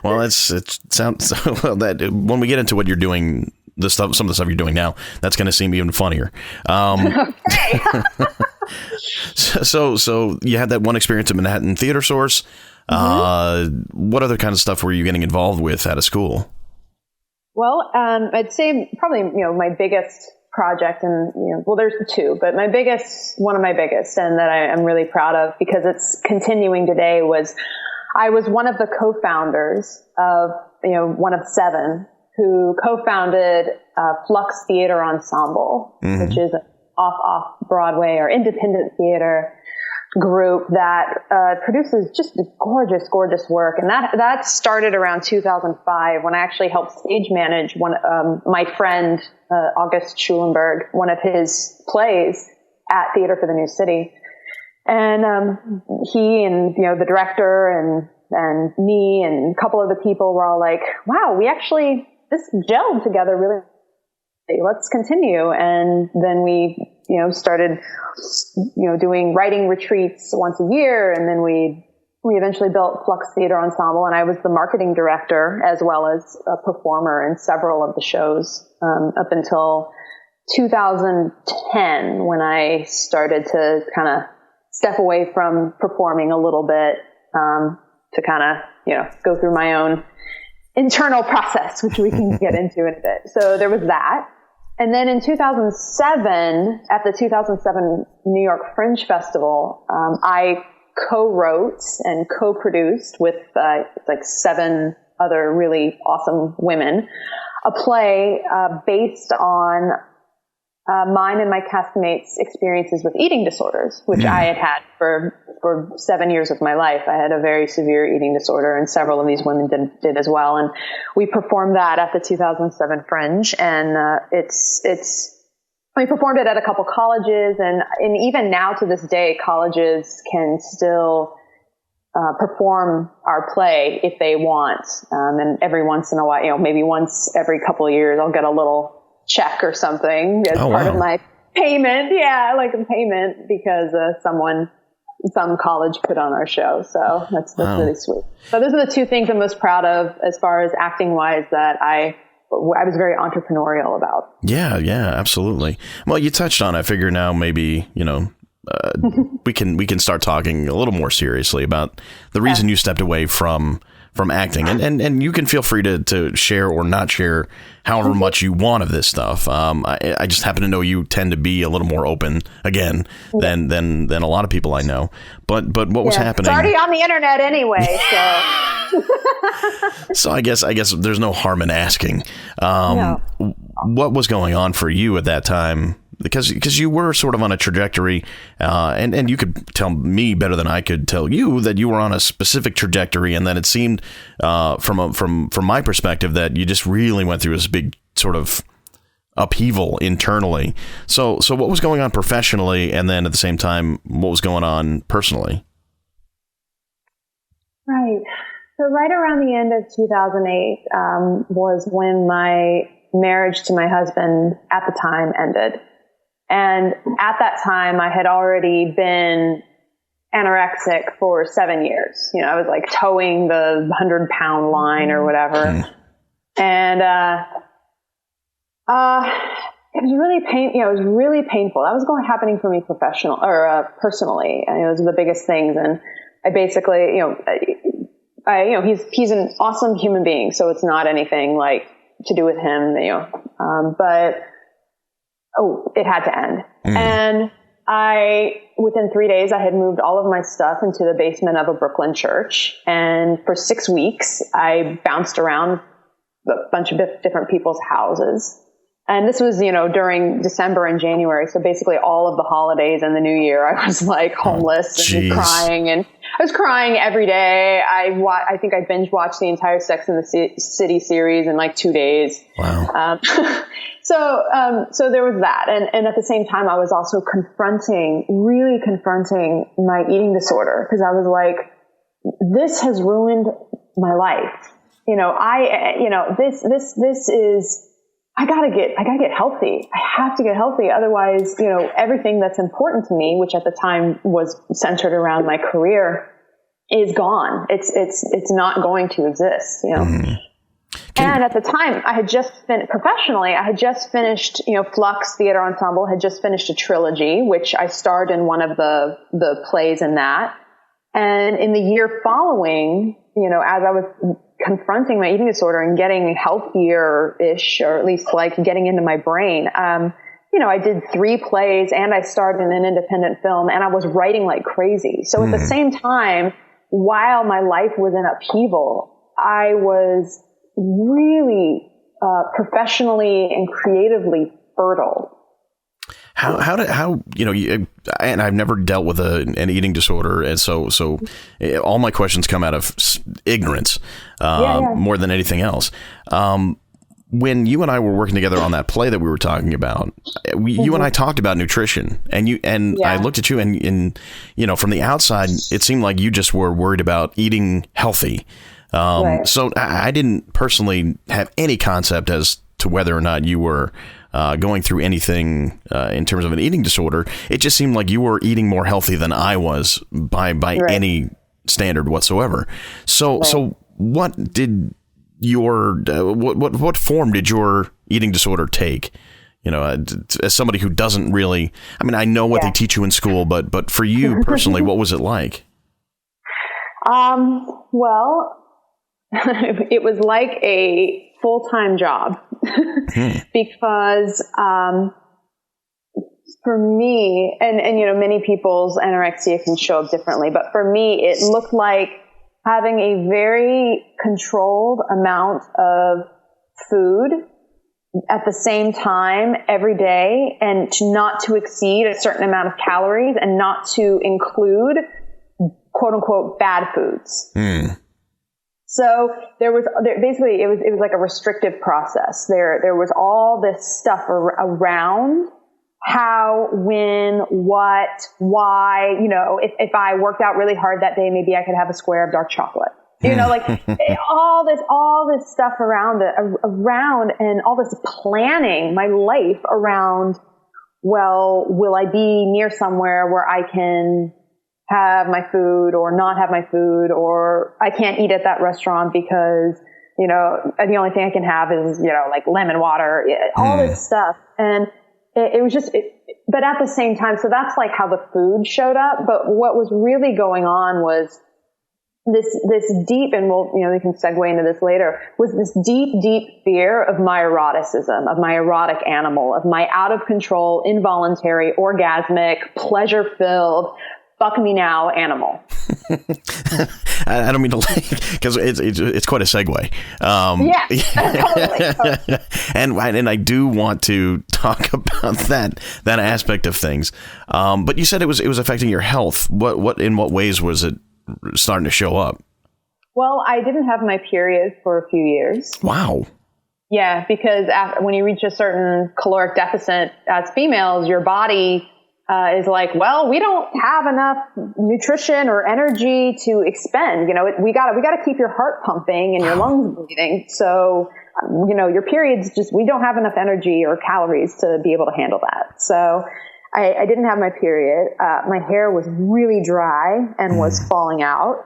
Well, it sounds well that when we get into what you're doing, some of the stuff you're doing now, that's going to seem even funnier. Okay. So you had that one experience at Manhattan Theater Source. Mm-hmm. What other kind of stuff were you getting involved with out of school? Well, I'd say probably, my biggest project, and well, there's two, but one of my biggest, and that I'm really proud of because it's continuing today, was I was one of the co-founders of one of 7 who co-founded Flux Theater Ensemble, which is an off Broadway or independent theater group that produces just gorgeous work. And that started around 2005 when I actually helped stage manage my friend August Schulenberg, one of his plays at Theater for the New City. And he and the director and me and a couple of the people were all like, wow, this gelled together really. Let's continue. And then we, started, doing writing retreats once a year. And then we eventually built Flux Theater Ensemble. And I was the marketing director as well as a performer in several of the shows, up until 2010, when I started to kind of step away from performing a little bit, to kind of, go through my own internal process, which we can get into in a bit. So there was that. And then in 2007, at the 2007 New York Fringe Festival, I co-wrote and co-produced with 7 other really awesome women a play based on mine and my castmates' experiences with eating disorders, which I had had for 7 years of my life. I had a very severe eating disorder, and several of these women did as well. And we performed that at the 2007 Fringe, and we performed it at a couple colleges, and even now to this day, colleges can still perform our play if they want. And every once in a while, maybe once every couple of years, I'll get a little check or something as part of my payment. Yeah, like a payment because some college put on our show. So that's really sweet. So those are the 2 things I'm most proud of as far as acting wise that I was very entrepreneurial about. Yeah, absolutely. Well, you touched on, I figure now maybe, we can start talking a little more seriously about the reason you stepped away from acting, and you can feel free to share or not share however much you want of this stuff. I just happen to know you tend to be a little more open again than a lot of people I know. But what was happening? It's already on the internet anyway, so. So I guess there's no harm in asking. What was going on for you at that time? Because you were sort of on a trajectory, and you could tell me better than I could tell you that you were on a specific trajectory, and that it seemed from my perspective that you just really went through this big sort of upheaval internally. So what was going on professionally, and then at the same time, what was going on personally? Right. So right around the end of 2008 was when my marriage to my husband at the time ended. And at that time, I had already been anorexic for 7 years. I was like towing the 100-pound line or whatever. And it was really it was really painful. That was happening for me personally. And it was the biggest things. And I basically, he's an awesome human being, so it's not anything like to do with him, but it had to end. And within 3 days, I had moved all of my stuff into the basement of a Brooklyn church. And for 6 weeks, I bounced around a bunch of different people's houses. And this was, during December and January. So basically all of the holidays and the New Year, I was like homeless and crying. And I was crying every day. I think I binge watched the entire Sex and the City series in like 2 days. Wow. So there was that. And at the same time, I was also really confronting my eating disorder, because I was like, this has ruined my life. This is, I gotta get healthy. I have to get healthy. Otherwise, everything that's important to me, which at the time was centered around my career, is gone. It's not going to exist, And at the time, I had just finished, Flux Theater Ensemble had just finished a trilogy, which I starred in one of the plays in that. And in the year following, as I was confronting my eating disorder and getting healthier-ish, or at least like getting into my brain, I did 3 plays and I starred in an independent film and I was writing like crazy. So at the same time, while my life was in upheaval, I was really professionally and creatively fertile. And I've never dealt with an eating disorder, and so all my questions come out of ignorance more than anything else. When you and I were working together on that play that we were talking about, you and I talked about nutrition, and I looked at you, and from the outside, it seemed like you just were worried about eating healthy. So I didn't personally have any concept as to whether or not you were going through anything in terms of an eating disorder. It just seemed like you were eating more healthy than I was by any standard whatsoever. So what did what form did your eating disorder take? As somebody who doesn't really, I know what they teach you in school, but for you personally, what was it like? Well, it was like a full-time job because, for me, and many people's anorexia can show up differently, but for me, it looked like having a very controlled amount of food at the same time every day, and not to exceed a certain amount of calories and not to include quote unquote bad foods. So it was like a restrictive process. There was all this stuff around how, when, what, why, if I worked out really hard that day, maybe I could have a square of dark chocolate, all this stuff around and all this planning my life around, well, will I be near somewhere where I can have my food or not have my food, or I can't eat at that restaurant because, the only thing I can have is, like lemon water, all this stuff. And it was just, but at the same time, so that's like how the food showed up. But what was really going on was this deep, and we can segue into this later, was this deep fear of my eroticism, of my erotic animal, of my out of control, involuntary, orgasmic, pleasure filled, fuck me now animal. I don't mean to because it's quite a segue. Totally. And I do want to talk about that aspect of things. But you said it was affecting your health. In what ways was it starting to show up? Well, I didn't have my period for a few years. Wow. Yeah, because when you reach a certain caloric deficit as females, your body is like, well, we don't have enough nutrition or energy to expend. We gotta keep your heart pumping and your lungs breathing. So, your periods we don't have enough energy or calories to be able to handle that. So I didn't have my period. My hair was really dry and was falling out.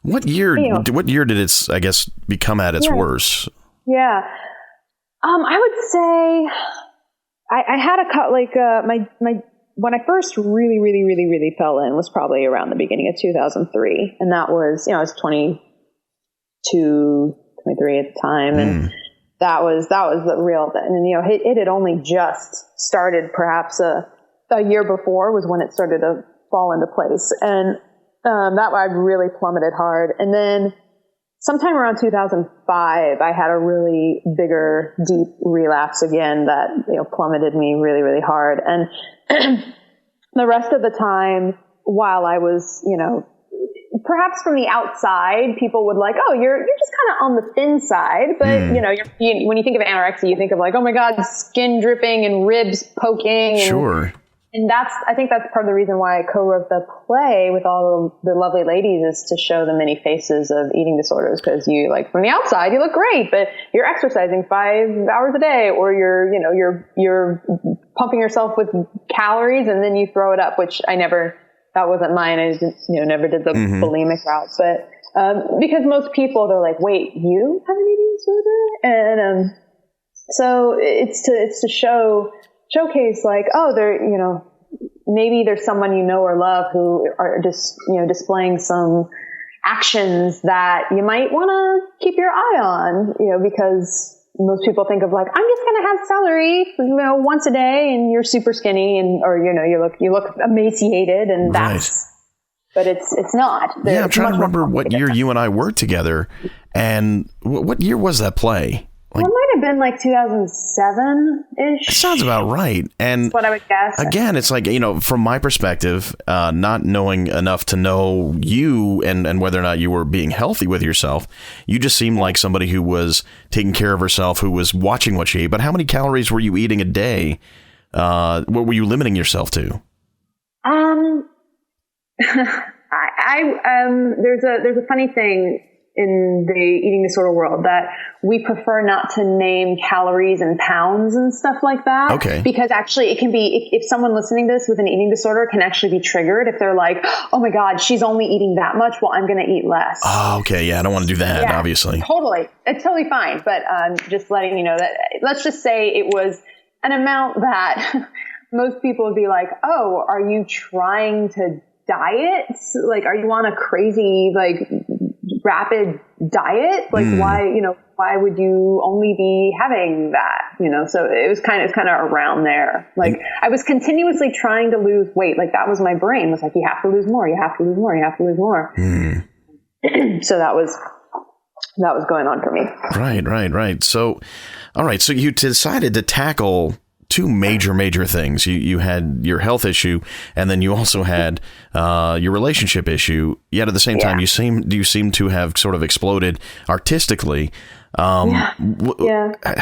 What year did it, I guess, become at its worst? Yeah. I would say, I had when I first really, really, really, really fell in was probably around the beginning of 2003. And that was, I was 22, 23 at the time. And that was the real thing. And, it had only just started perhaps a year before was when it started to fall into place. And, that I really plummeted hard. And then sometime around 2005, I had a really bigger, deep relapse again that, plummeted me really, really hard. And the rest of the time, while I was, perhaps from the outside, people would like, oh, you're just kind of on the thin side. But, when you think of anorexia, you think of like, oh my God, skin dripping and ribs poking. Sure. And I think that's part of the reason why I co-wrote the play with all the lovely ladies, is to show the many faces of eating disorders. Because from the outside, you look great, but you're exercising 5 hours a day, or you're pumping yourself with calories and then you throw it up, which that wasn't mine. I just, never did the bulimic route. But, because most people, they're like, wait, you have an eating disorder? And, so it's to showcase like, oh, maybe there's someone or love who are just, displaying some actions that you might want to keep your eye on, because most people think of like, I'm just going to have celery, once a day, and you're super skinny, or you look emaciated, and that's. But it's not. I'm trying to remember what year you and I worked together, and what year was that play? It might have been like 2007-ish. Sounds about right. And that's what I would guess. Again, it's like, from my perspective, not knowing enough to know you and whether or not you were being healthy with yourself, you just seemed like somebody who was taking care of herself, who was watching what she ate. But how many calories were you eating a day? What were you limiting yourself to? There's a funny thing in the eating disorder world that we prefer not to name calories and pounds and stuff like that. Okay. Because actually it can be, if someone listening to this with an eating disorder can actually be triggered if they're like, oh my God, she's only eating that much. Well, I'm going to eat less. Oh, okay. Yeah. I don't want to do that, obviously. Totally. It's totally fine. But just letting you know that, let's just say it was an amount that most people would be like, oh, are you trying to diet? Like, are you on a crazy, like, rapid diet? Like, why would you only be having that? So it was kind of around there. Like, I was continuously trying to lose weight. Like, that was my brain. It was like, you have to lose more. You have to lose more. You have to lose more. So that was going on for me. Right. So, all right. So you decided to tackle two major things. You had your health issue, and then you also had your relationship issue. Yet at the same time, you seem to have sort of exploded artistically. How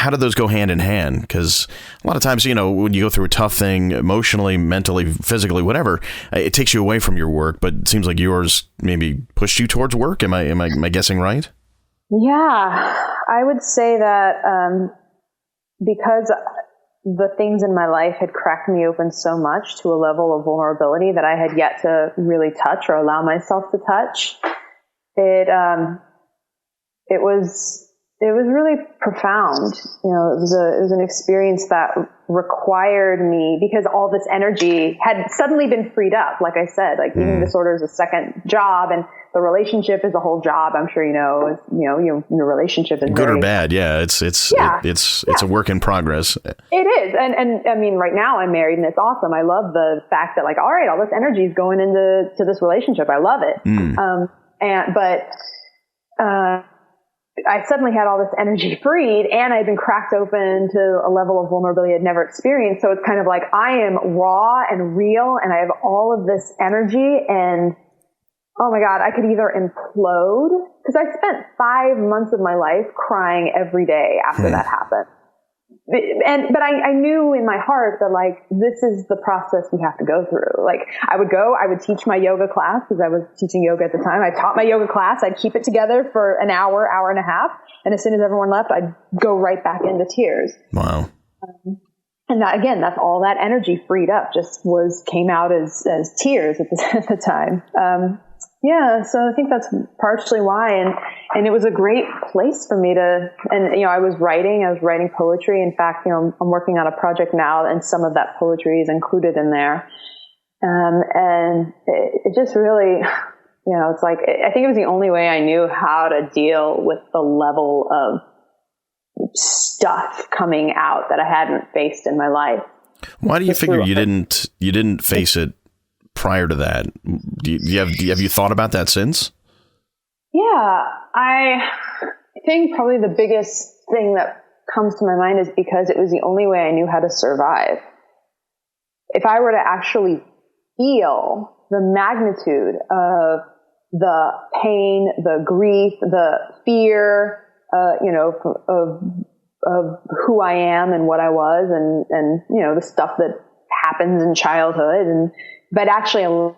do those go hand in hand? Because a lot of times, when you go through a tough thing emotionally, mentally, physically, whatever, it takes you away from your work. But it seems like yours maybe pushed you towards work. Am I guessing right? Yeah, I would say that because the things in my life had cracked me open so much to a level of vulnerability that I had yet to really touch or allow myself to touch. It was really profound. It was an experience that required me, because all this energy had suddenly been freed up. Like I said, like eating disorder is a second job, and the relationship is a whole job. I'm sure your relationship is good or bad. Yeah, it's a work in progress. It is, and I mean, right now I'm married, and it's awesome. I love the fact that, like, all right, all this energy is going into this relationship. I love it. But I suddenly had all this energy freed, and I'd been cracked open to a level of vulnerability I'd never experienced. So it's kind of like I am raw and real, and I have all of this energy, and oh my God, I could either implode, because I spent 5 months of my life crying every day after that happened. But I knew in my heart that, like, this is the process we have to go through. Like, I would teach my yoga class, because I was teaching yoga at the time. I taught my yoga class. I'd keep it together for an hour and a half. And as soon as everyone left, I'd go right back into tears. Wow. And that, again, that's all that energy freed up came out as tears at the time. So I think that's partially why, and it was a great place for me to, and I was writing poetry. In fact, I'm working on a project now, and some of that poetry is included in there. And it just really, it's like, I think it was the only way I knew how to deal with the level of stuff coming out that I hadn't faced in my life. Why do you figure you didn't face it prior to that? Have you thought about that since? Yeah, I think probably the biggest thing that comes to my mind is because it was the only way I knew how to survive. If I were to actually feel the magnitude of the pain, the grief, the fear, of who I am and what I was, and the stuff that happens in childhood, but actually allow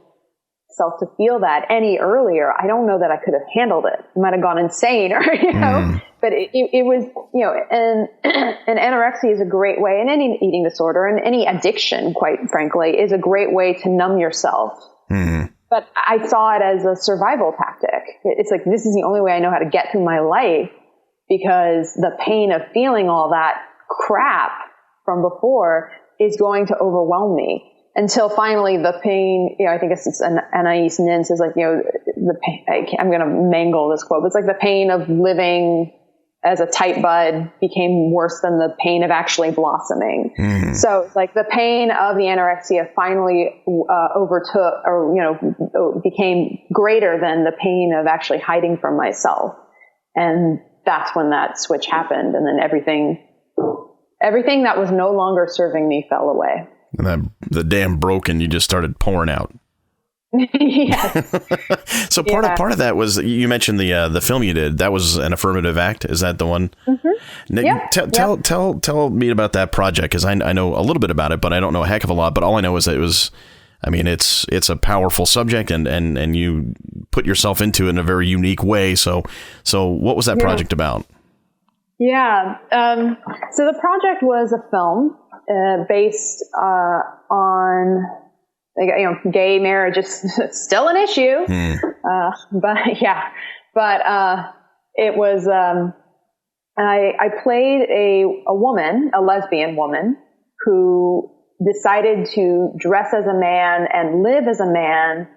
myself to feel that any earlier, I don't know that I could have handled it. I might have gone insane, or but it was, and anorexia is a great way, and any eating disorder and any addiction, quite frankly, is a great way to numb yourself. But I saw it as a survival tactic. It's like, this is the only way I know how to get through my life, because the pain of feeling all that crap from before is going to overwhelm me, until finally the pain, I think it's Anais Nin says, like, the pain, I'm going to mangle this quote, but it's like the pain of living as a tight bud became worse than the pain of actually blossoming. So like the pain of the anorexia finally overtook, or became greater than the pain of actually hiding from myself. And that's when that switch happened. And then everything that was no longer serving me fell away. And then the dam broke and you just started pouring out. Yes. So part of that was, you mentioned the film you did. That was an affirmative act. Is that the one? Yep. Tell me about that project, because I know a little bit about it, but I don't know a heck of a lot. But all I know is that it was, I mean, it's a powerful subject, and you put yourself into it in a very unique way. So what was that project about? Yeah. So the project was a film based on, gay marriage is still an issue. But it was, I played a woman, a lesbian woman, who decided to dress as a man and live as a man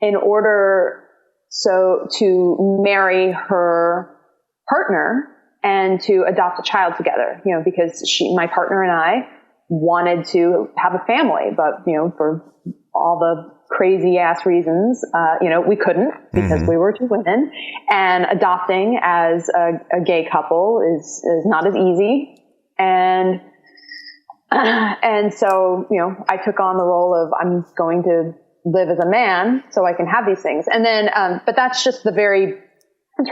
in order to marry her partner and to adopt a child together, because my partner and I wanted to have a family, but, for all the crazy ass reasons, we couldn't, because we were two women, and adopting as a gay couple is not as easy. And so, I took on the role of, I'm going to live as a man so I can have these things. And then, but it's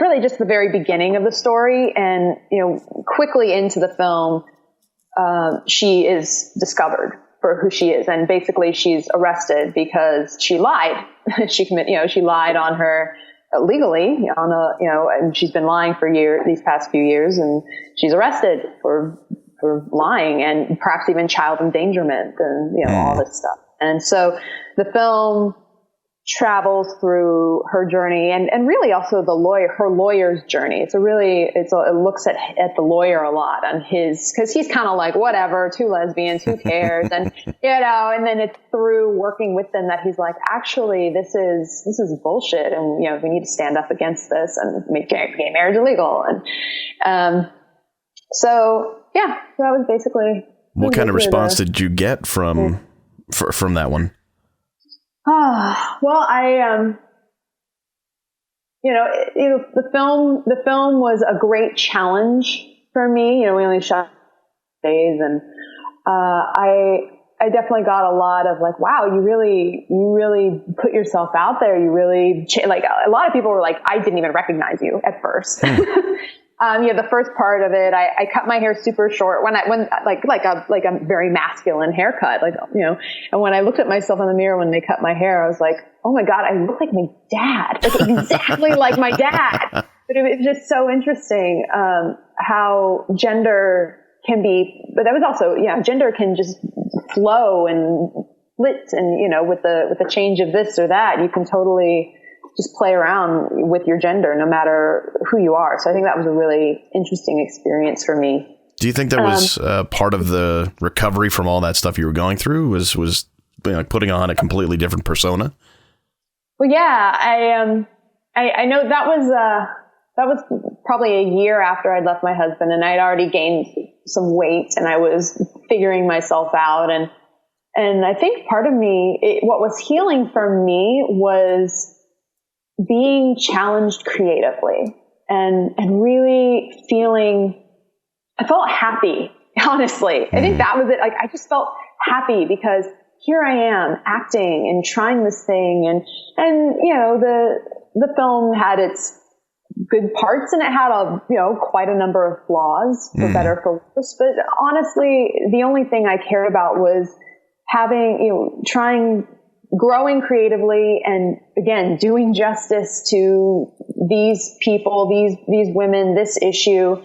really just the very beginning of the story. And, quickly into the film, she is discovered for who she is. And basically she's arrested because she lied. She lied on her legally and she's been lying for these past few years, and she's arrested for lying and perhaps even child endangerment and, all this stuff. And so the film travels through her journey and really also her lawyer's journey. It looks at the lawyer a lot on cause he's kind of like, whatever, two lesbians, who cares? And, and then it's through working with them that he's like, actually, this is bullshit. And, we need to stand up against this and make gay marriage illegal. And, so that was basically. What kind of response did you get from that one? Well, the film was a great challenge for me. We only shot days, and I definitely got a lot of like, wow, you really put yourself out there. You really like a lot of people were like, I didn't even recognize you at first. The first part of it, I cut my hair super short when a very masculine haircut, and when I looked at myself in the mirror when they cut my hair, I was like, oh my God, I look like my dad, exactly like my dad. But it was just so interesting, how gender can be, but that was also, gender can just flow and split and, with the change of this or that, you can totally just play around with your gender no matter who you are. So I think that was a really interesting experience for me. Do you think that was part of the recovery from all that stuff you were going through was putting on a completely different persona? Well, yeah, I know that was probably a year after I'd left my husband, and I'd already gained some weight and I was figuring myself out. And I think part of me, what was healing for me was being challenged creatively and really I felt happy, honestly. I think that was it. Like, I just felt happy because here I am acting and trying this thing. And the film had its good parts and it had quite a number of flaws, for better or for worse. But honestly, the only thing I cared about was growing creatively and again, doing justice to these people, these women, this issue,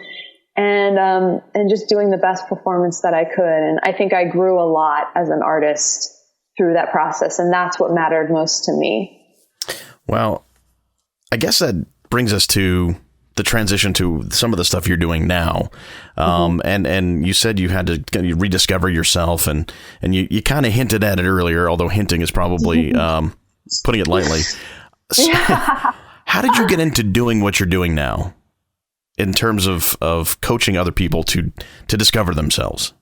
and just doing the best performance that I could. And I think I grew a lot as an artist through that process. And that's what mattered most to me. Well, I guess that brings us to the transition to some of the stuff you're doing now. And you said you had to rediscover yourself and you kind of hinted at it earlier, although hinting is probably putting it lightly. So, how did you get into doing what you're doing now? in terms of coaching other people to discover themselves?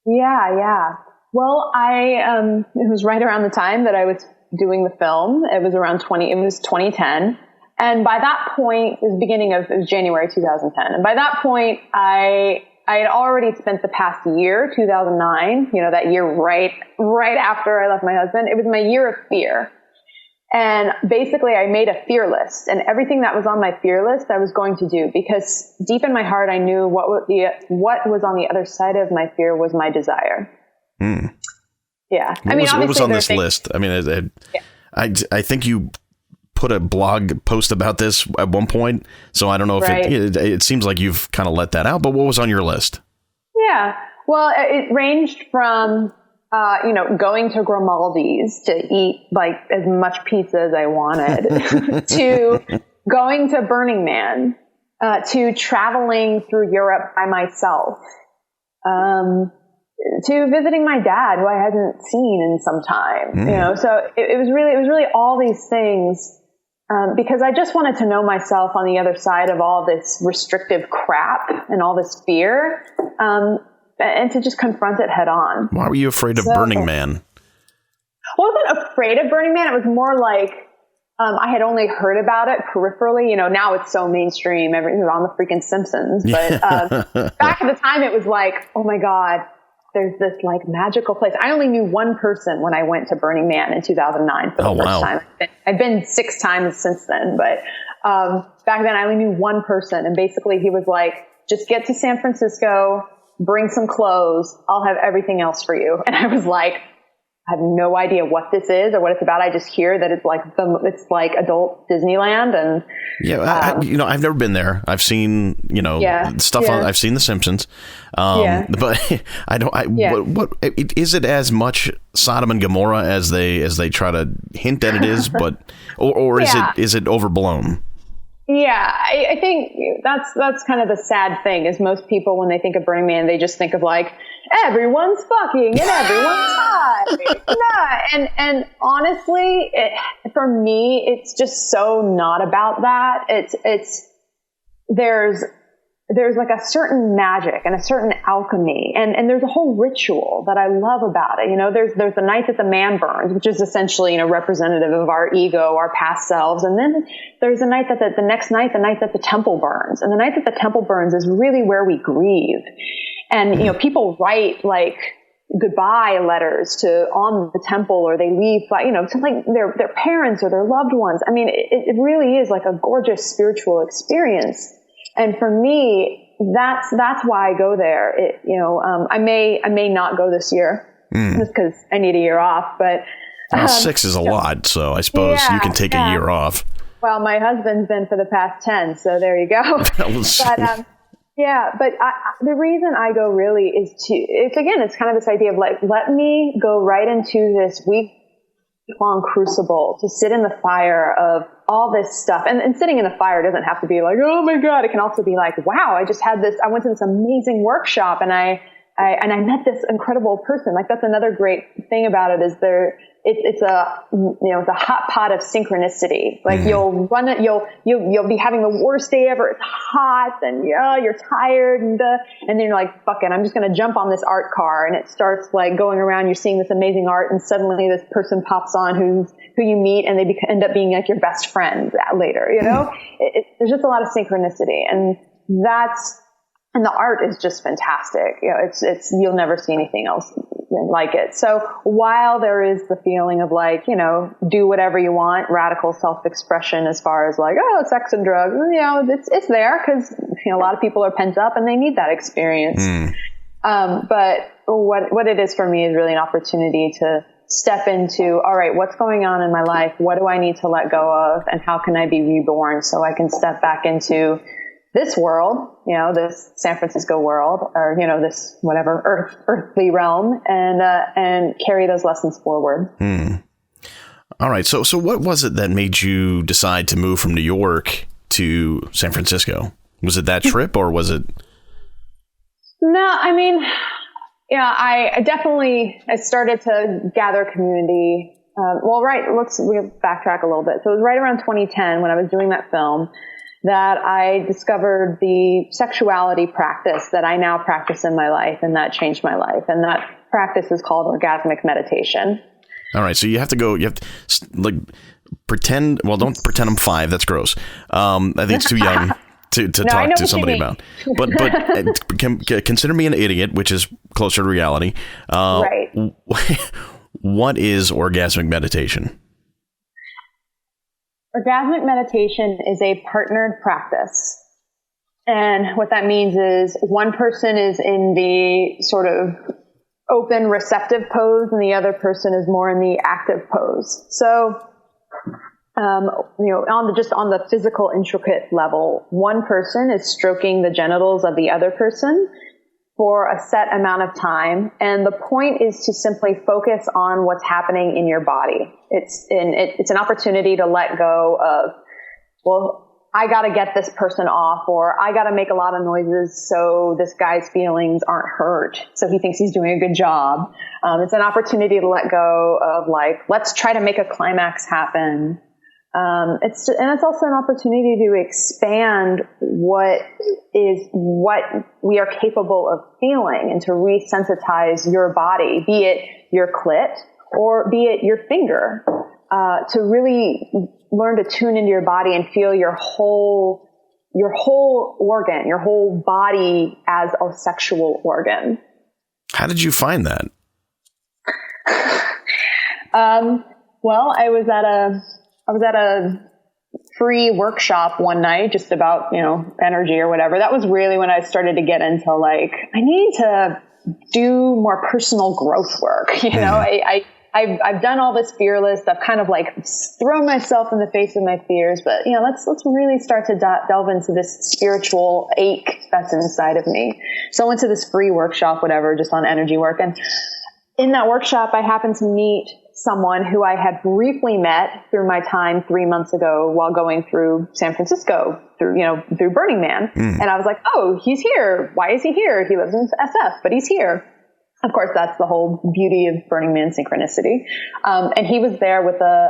Yeah. Well, it was right around the time that I was doing the film. It was around 2010. And by that point, it was January 2010. And by that point, I had already spent the past year, 2009, that year right after I left my husband. It was my year of fear. And basically I made a fear list, and everything that was on my fear list I was going to do, because deep in my heart, I knew what was on the other side of my fear was my desire. Yeah. What was on this list? I mean, I think you put a blog post about this at one point, so I don't know if it seems like you've kind of let that out, but what was on your list? Yeah. Well, it ranged from, going to Grimaldi's to eat like as much pizza as I wanted to going to Burning Man, to traveling through Europe by myself, to visiting my dad, who I hadn't seen in some time, so it was really all these things, because I just wanted to know myself on the other side of all this restrictive crap and all this fear, and to just confront it head on. Why were you afraid of Burning Man? I wasn't afraid of Burning Man. It was more like, I had only heard about it peripherally. Now it's so mainstream. Everything's on the freaking Simpsons. But back at the time, it was like, oh my God, there's this like magical place. I only knew one person when I went to Burning Man in 2009 for the first time. I've been 6 times since then. But back then, I only knew one person. And basically, he was like, just get to San Francisco, bring some clothes. I'll have everything else for you. And I was like, I have no idea what this is or what it's about. I just hear that it's like adult Disneyland. And I've never been there. I've seen stuff on. I've seen The Simpsons, but I don't. What is it as much Sodom and Gomorrah as they try to hint that it is? But or is it overblown? Yeah, I think that's kind of the sad thing is most people, when they think of Burning Man, they just think of like, everyone's fucking and everyone's hot. And honestly, for me, it's just so not about that. There's like a certain magic and a certain alchemy, and there's a whole ritual that I love about it. There's the night that the man burns, which is essentially, representative of our ego, our past selves. And then there's the night that the next night, the night that the temple burns. And the night that the temple burns is really where we grieve. And, people write like goodbye letters on the temple, or they leave, to like their parents or their loved ones. I mean, it really is like a gorgeous spiritual experience. And for me, that's why I go there. I may not go this year just because I need a year off, but 6 is a lot. So I suppose you can take a year off. Well, my husband's been for the past 10. So there you go. But the reason I go really is it's kind of this idea of like, let me go right into this week-long crucible to sit in the fire of all this stuff. And sitting in the fire doesn't have to be like, oh my God. It can also be like, wow, I went to this amazing workshop and I met this incredible person. Like, that's another great thing about it is it's a hot pot of synchronicity. Like you'll run it, you'll be having the worst day ever. It's hot and you're tired and then you're like, fuck it, I'm just going to jump on this art car, and it starts like going around. You're seeing this amazing art, and suddenly this person pops on who you meet, and they end up being like your best friend later. There's just a lot of synchronicity, and the art is just fantastic. It's you'll never see anything else like it. So while there is the feeling of like, do whatever you want, radical self-expression as far as like, sex and drugs, it's there because a lot of people are pent up and they need that experience. But what it is for me is really an opportunity to step into, all right, what's going on in my life? What do I need to let go of? And how can I be reborn so I can step back into this world, this San Francisco world, or, this whatever earthly realm, and carry those lessons forward. All right. So what was it that made you decide to move from New York to San Francisco? Was it that trip, or was it? No, I mean, I started to gather community we'll backtrack a little bit. So it was right around 2010 when I was doing that film that I discovered the sexuality practice that I now practice in my life, and that changed my life. And that practice is called Orgasmic Meditation. All right. So you have to like pretend. Well, don't pretend I'm 5. That's gross. I think it's too young to talk to somebody about. But consider me an idiot, which is closer to reality. Right. What is orgasmic meditation? Orgasmic meditation is a partnered practice. And what that means is one person is in the sort of open receptive pose and the other person is more in the active pose. So, on the physical intricate level, one person is stroking the genitals of the other person for a set amount of time. And the point is to simply focus on what's happening in your body. It's an opportunity to let go of, well, I got to get this person off, or I got to make a lot of noises so this guy's feelings aren't hurt, so he thinks he's doing a good job. It's an opportunity to let go of, like, let's try to make a climax happen. It's also an opportunity to expand what we are capable of feeling and to resensitize your body, be it your clit or be it your finger, to really learn to tune into your body and feel your whole organ, your whole body as a sexual organ. How did you find that? Well, I was at a free workshop one night just about, energy or whatever. That was really when I started to get into, like, I need to do more personal growth work. I've done all this fearless. I've kind of like thrown myself in the face of my fears, but let's really start to delve into this spiritual ache that's inside of me. So I went to this free workshop, whatever, just on energy work. And in that workshop, I happened to meet someone who I had briefly met through my time 3 months ago while going through San Francisco through Burning Man. And I was like, oh, he's here. Why is he here? He lives in SF, but he's here. Of course, that's the whole beauty of Burning Man synchronicity. And he was there with a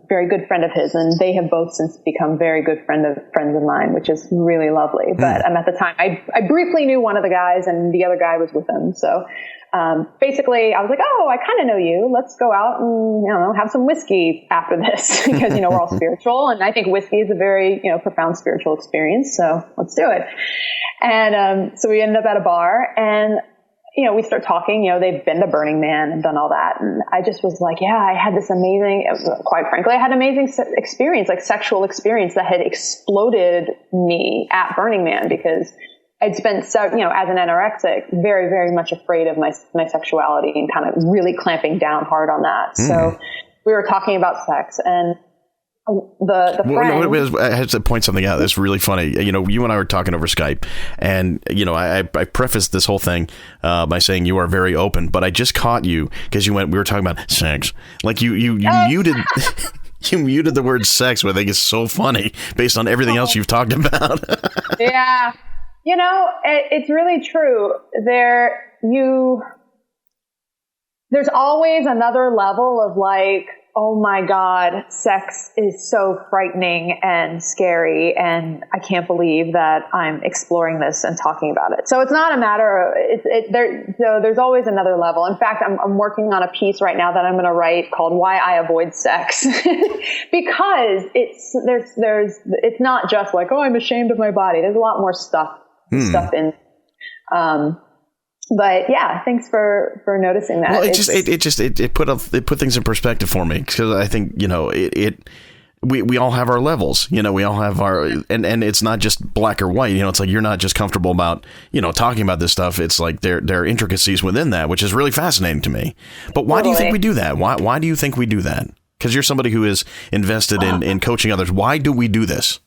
very good friend of his, and they have both since become very good friends of mine, which is really lovely. But at the time, I briefly knew one of the guys, and the other guy was with him. So basically, I was like, oh, I kind of know you. Let's go out and have some whiskey after this because we're all spiritual, and I think whiskey is a very profound spiritual experience. So let's do it. And so we ended up at a bar, and we start talking, they've been to Burning Man and done all that. And I just was like, yeah, I had this amazing, quite frankly, I had an amazing experience, like sexual experience that had exploded me at Burning Man, because I'd spent, as an anorexic, very, very much afraid of my sexuality and kind of really clamping down hard on that. So we were talking about sex, and the friend. I had to point something out that's really funny. You and I were talking over Skype, and I prefaced this whole thing by saying you are very open, but I just caught you because we were talking about sex. Like you muted. You muted the word sex, which I think is so funny based on everything else you've talked about. Yeah. It's really true. There's always another level of like, oh my God, sex is so frightening and scary, and I can't believe that I'm exploring this and talking about it. So it's not a matter of, there's always another level. In fact, I'm working on a piece right now that I'm going to write called Why I Avoid Sex, because it's not just like, oh, I'm ashamed of my body. There's a lot more stuff in, but yeah, thanks for noticing that. Well, it put things in perspective for me, because I think, we all have our levels, we all have our, and it's not just black or white, it's like, you're not just comfortable about, talking about this stuff. It's like there are intricacies within that, which is really fascinating to me. But why do you think we do that? Why do you think we do that? Because you're somebody who is invested in coaching others. Why do we do this?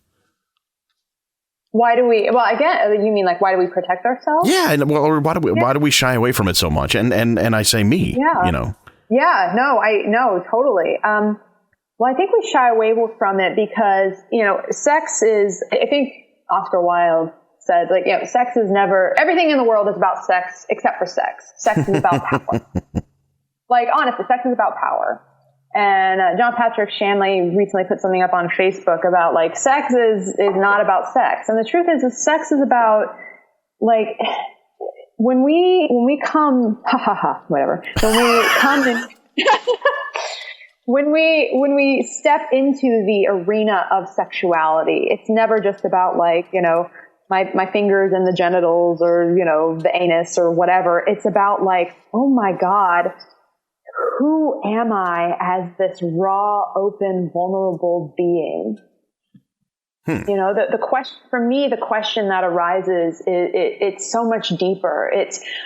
Why do we? Well, again, you mean like, why do we protect ourselves? Yeah, or why do we shy away from it so much? And I say me. Yeah. Yeah. No. Totally. Well, I think we shy away from it because sex is. I think Oscar Wilde said, like, sex is never. Everything in the world is about sex except for sex. Sex is about power. Like, honestly, sex is about power. And John Patrick Shanley recently put something up on Facebook about like sex is not about sex. And the truth is sex is about like when we come, whatever, when we come in, when we step into the arena of sexuality, it's never just about like, you know, my fingers and the genitals or, you know, the anus or whatever. It's about like, oh my God, who am I as this raw, open, vulnerable being? You know, the question for me, the question that arises, it's so much deeper.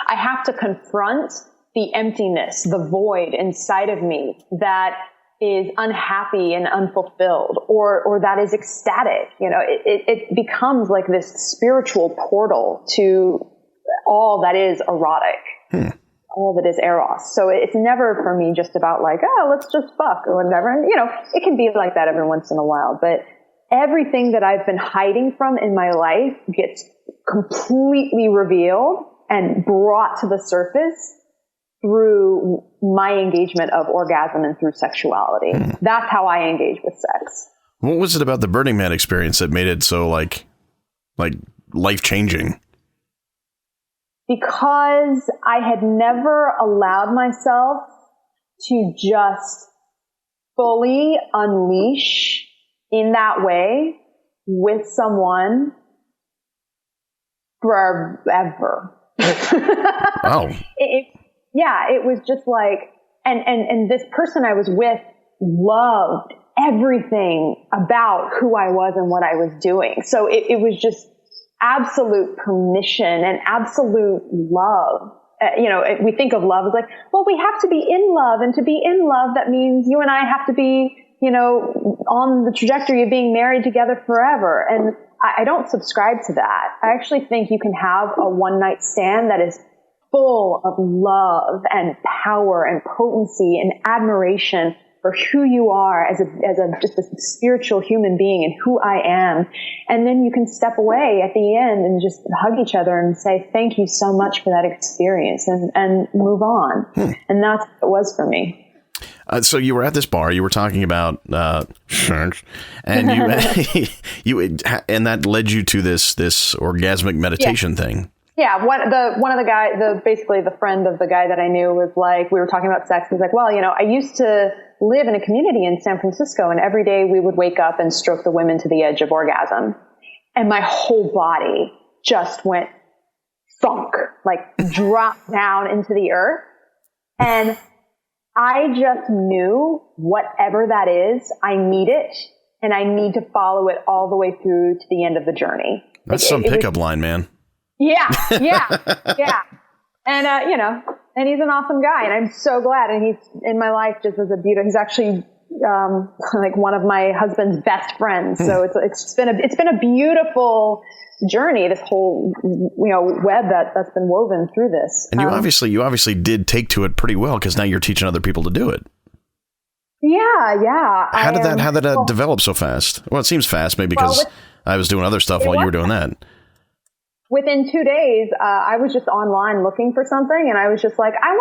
I have to confront the emptiness, the void inside of me that is unhappy and unfulfilled, or that is ecstatic. You know, it becomes like this spiritual portal to all that is erotic. All that is eros. So it's never for me just about like, oh, let's just fuck or whatever. And, you know, it can be like that every once in a while, but everything that I've been hiding from in my life gets completely revealed and brought to the surface through my engagement of orgasm and through sexuality. That's how I engage with sex. What was it about the Burning Man experience that made it so like life-changing? Because I had never allowed myself to just fully unleash in that way with someone forever. Wow. It was just like, and this person I was with loved everything about who I was and what I was doing. So it was just absolute permission and absolute love. You know, we think of love as like, well, we have to be in love, and to be in love, that means you and I have to be, you know, on the trajectory of being married together forever. And I don't subscribe to that. I actually think you can have a one night stand that is full of love and power and potency and admiration for who you are as just a spiritual human being and who I am. And then you can step away at the end and just hug each other and say, thank you so much for that experience, and move on. And that's what it was for me. So you were at this bar, you were talking about church, and and that led you to this orgasmic meditation thing. Yeah, one of the guy, basically the friend of the guy that I knew was like, we were talking about sex. He's like, well, you know, I used to live in a community in San Francisco, and every day we would wake up and stroke the women to the edge of orgasm, and my whole body just went thunk, like dropped down into the earth, and I just knew whatever that is, I need it, and I need to follow it all the way through to the end of the journey. That's some pickup line, man. Yeah. And, you know, and he's an awesome guy, and I'm so glad. And he's in my life just as a beautiful, he's actually, like one of my husband's best friends. So it's been a beautiful journey, this whole, you know, web that's been woven through this. And you obviously did take to it pretty well, because now you're teaching other people to do it. Yeah. How did that develop so fast? Well, it seems fast, maybe because I was doing other stuff while you were doing that. Within 2 days, I was just online looking for something, and I was just like, I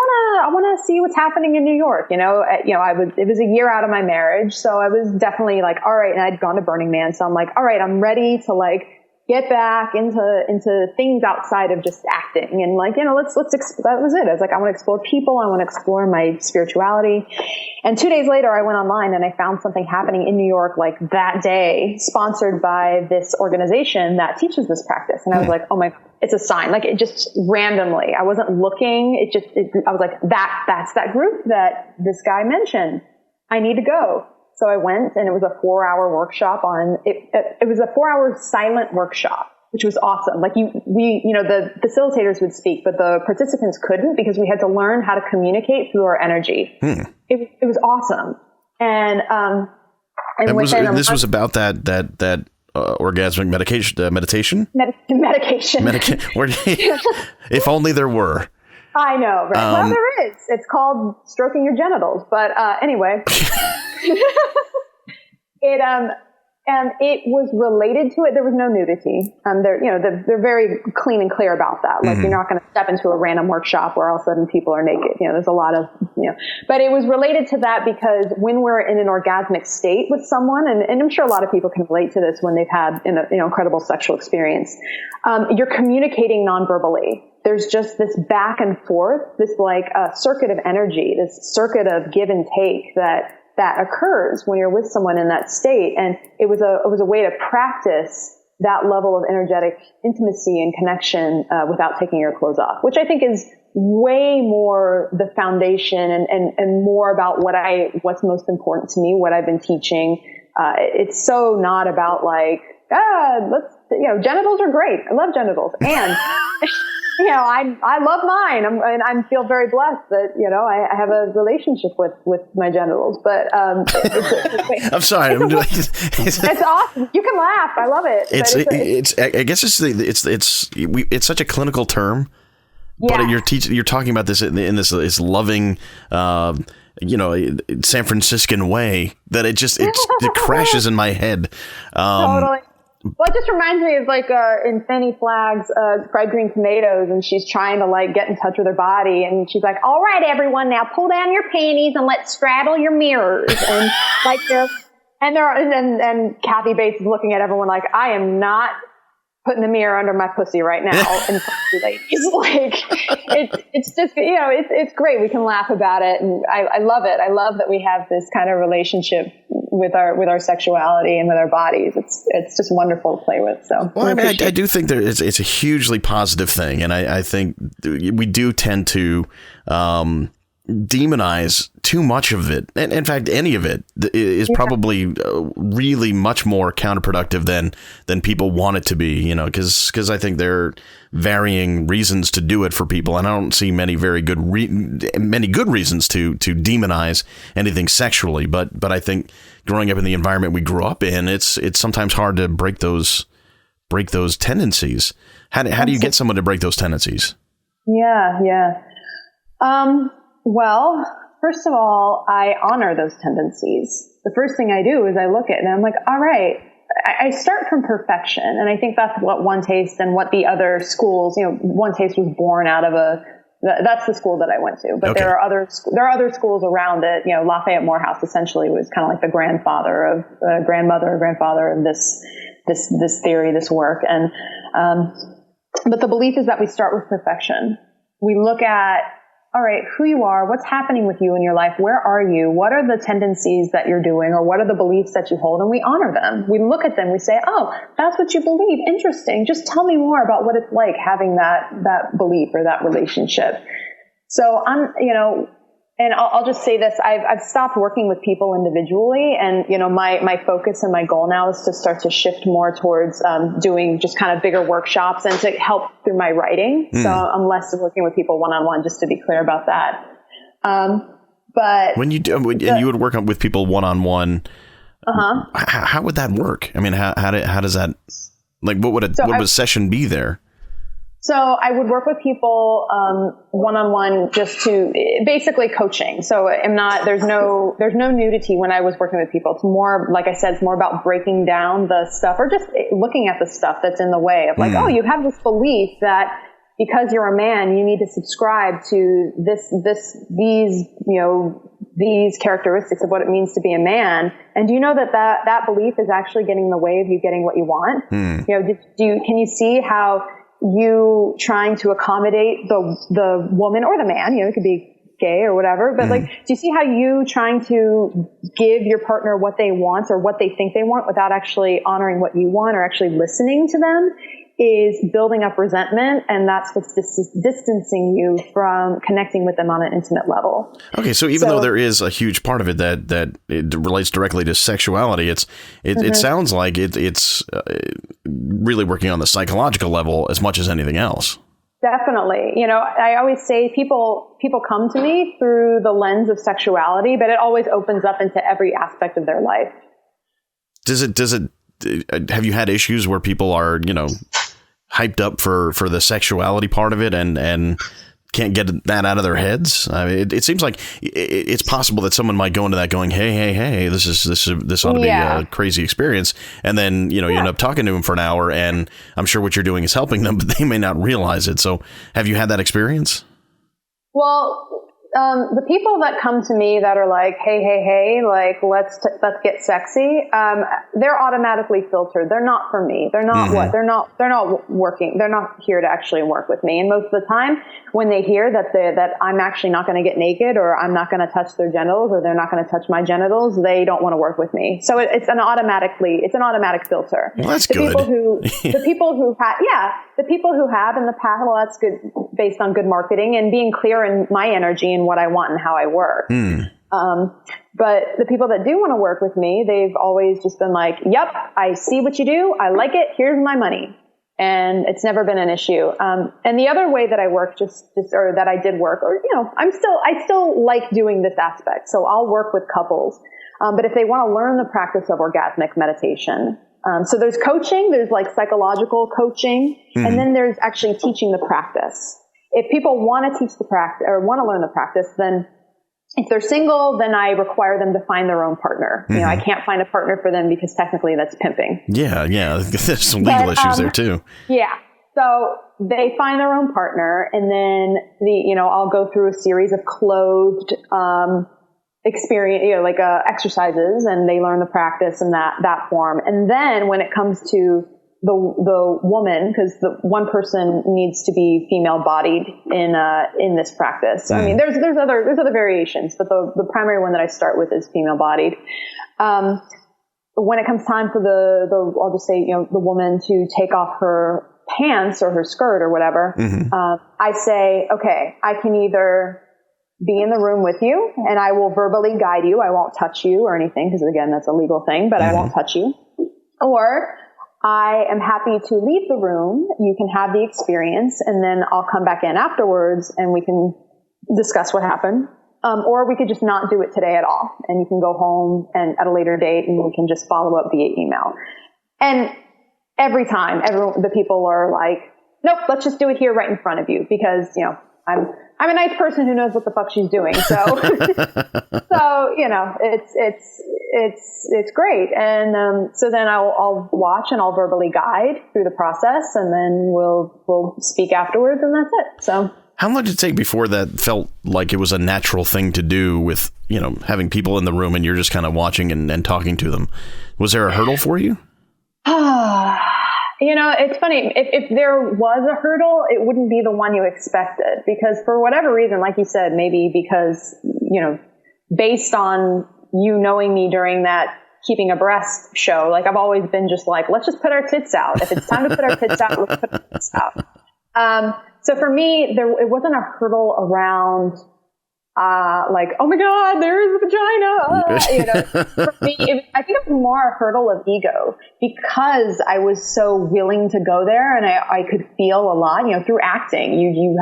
wanna see what's happening in New York. You know, it was a year out of my marriage, so I was definitely like, all right. And I'd gone to Burning Man, so I'm like, all right, I'm ready to like get back into things outside of just acting, and like, you know, let's that was it. I was like, I want to explore people, I want to explore my spirituality. And 2 days later, I went online and I found something happening in New York like that day, sponsored by this organization that teaches this practice. And I was like, oh my, it's a sign. Like, it just randomly, I wasn't looking. I was like, that's that group that this guy mentioned. I need to go. So I went, and it was a 4-hour workshop it was a 4-hour silent workshop, which was awesome. Like the facilitators would speak, but the participants couldn't, because we had to learn how to communicate through our energy. It was awesome. And this was about that orgasmic meditation? Medication. If only there were. I know, right? Well, there is. It's called stroking your genitals. But anyway, It was related to it. There was no nudity. They're very clean and clear about that. Like, you're not going to step into a random workshop where all of a sudden people are naked. There's a lot of, but it was related to that because when we're in an orgasmic state with someone, and I'm sure a lot of people can relate to this when they've had an incredible sexual experience, you're communicating non-verbally. There's just this back and forth, this like a circuit of energy, this circuit of give and take that occurs when you're with someone in that state. And it was a way to practice that level of energetic intimacy and connection without taking your clothes off, which I think is way more the foundation and more about what's most important to me, what I've been teaching. It's so not about like, genitals are great. I love genitals. And I love mine. I feel very blessed that, I have a relationship with my genitals, but, I'm sorry. It's awesome. You can laugh. I love it. I guess it's such a clinical term, but you're talking about this in this loving, San Franciscan way that it crashes in my head. Totally. Well, it just reminds me of like in Fanny Flagg's Fried Green Tomatoes, and she's trying to like get in touch with her body, and she's like, "All right, everyone, now pull down your panties and let's straddle your mirrors." And like and Kathy Bates is looking at everyone like, "I am not putting the mirror under my pussy right now." And ladies, like it's just it's great. We can laugh about it, and I love it. I love that we have this kind of relationship with our sexuality and with our bodies. It's just wonderful to play with. So, well, I mean, I do think it's a hugely positive thing, and I think we do tend to demonize too much of it, and in fact any of it is probably really much more counterproductive than people want it to be, because I think there are varying reasons to do it for people, and I don't see many very good reasons to demonize anything sexually, but I think growing up in the environment we grew up in, it's sometimes hard to break those tendencies. How do you get someone to break those tendencies? Well, first of all, I honor those tendencies. The first thing I do is I look at it and I'm like, all right, I start from perfection. And I think that's what One Taste and what the other schools, One Taste was born out of that's the school that I went to, but okay. There are other schools around it. Lafayette Morehouse essentially was kind of like the grandmother or grandfather of this theory, this work. And, but the belief is that we start with perfection. We look at, all right, who you are, what's happening with you in your life, where are you, what are the tendencies that you're doing, or what are the beliefs that you hold, and we honor them. We look at them, we say, oh, that's what you believe, interesting, just tell me more about what it's like having that belief or that relationship. So and I'll just say this, I've stopped working with people individually, and my focus and my goal now is to start to shift more towards doing just kind of bigger workshops and to help through my writing. So I'm less working with people one-on-one, just to be clear about that. But when you do, and you would work with people one-on-one, how would that work? I mean, how does that, like, what would a session be there? So I would work with people one-on-one, just to basically coaching. So there's no nudity when I was working with people. It's more, like I said, it's more about breaking down the stuff, or just looking at the stuff that's in the way of like, oh, you have this belief that because you're a man, you need to subscribe to these characteristics of what it means to be a man. And do you know that belief is actually getting in the way of you getting what you want? Can you see how you trying to accommodate the woman or the man, it could be gay or whatever, but like, do you see how you trying to give your partner what they want or what they think they want without actually honoring what you want or actually listening to them is building up resentment, and that's what's distancing you from connecting with them on an intimate level. Okay, so even though there is a huge part of it that it relates directly to sexuality, it sounds like it's really working on the psychological level as much as anything else. Definitely. I always say people come to me through the lens of sexuality, but it always opens up into every aspect of their life. Does it have you had issues where people are, hyped up for the sexuality part of it and can't get that out of their heads. I mean, it seems like it's possible that someone might go into that going, hey, this ought to be a crazy experience. And then, you end up talking to them for an hour, and I'm sure what you're doing is helping them, but they may not realize it. So have you had that experience? Well, the people that come to me that are like, hey, like, let's get sexy. They're automatically filtered. They're not for me. They're not they're not working. They're not here to actually work with me. And most of the time when they hear that I'm actually not going to get naked, or I'm not going to touch their genitals, or they're not going to touch my genitals, they don't want to work with me. So it's an automatic filter. Well, that's good. The people who have in the past, well, that's good based on good marketing and being clear in my energy and what I want and how I work. But the people that do want to work with me, they've always just been like, yep, I see what you do. I like it. Here's my money. And it's never been an issue. And the other way that I work or that I did work, or, I still like doing this aspect. So I'll work with couples. But if they want to learn the practice of orgasmic meditation, so there's coaching, there's like psychological coaching, and then there's actually teaching the practice. If people want to teach the practice or want to learn the practice, then if they're single, then I require them to find their own partner. I can't find a partner for them because technically that's pimping. Yeah. There's some legal issues there too. Yeah. So they find their own partner, and then I'll go through a series of clothed, experience, exercises, and they learn the practice in that form. And then when it comes to the woman, because the one person needs to be female bodied in this practice. I mean, there's other variations, but the primary one that I start with is female bodied. When it comes time for I'll just say, the woman to take off her pants or her skirt or whatever, I say, okay, I can either be in the room with you and I will verbally guide you. I won't touch you or anything, because again, that's a legal thing, but I won't touch you. Or I am happy to leave the room. You can have the experience, and then I'll come back in afterwards and we can discuss what happened. Or we could just not do it today at all, and you can go home and at a later date, and we can just follow up via email. And every time, the people are like, nope, let's just do it here right in front of you, because, I'm a nice person who knows what the fuck she's doing. So, it's great. And, so then I'll watch and I'll verbally guide through the process, and then we'll speak afterwards, and that's it. So how long did it take before that felt like it was a natural thing to do with, having people in the room and you're just kind of watching and talking to them? Was there a hurdle for you? It's funny. If there was a hurdle, it wouldn't be the one you expected, because for whatever reason, like you said, maybe because, based on you knowing me during that Keeping Abreast show, like I've always been just like, let's just put our tits out. If it's time to put our tits out, let's put our tits out. So for me, it wasn't a hurdle around, like, oh my God, there is a vagina. For me, I think it was more a hurdle of ego, because I was so willing to go there, and I could feel a lot, through acting. You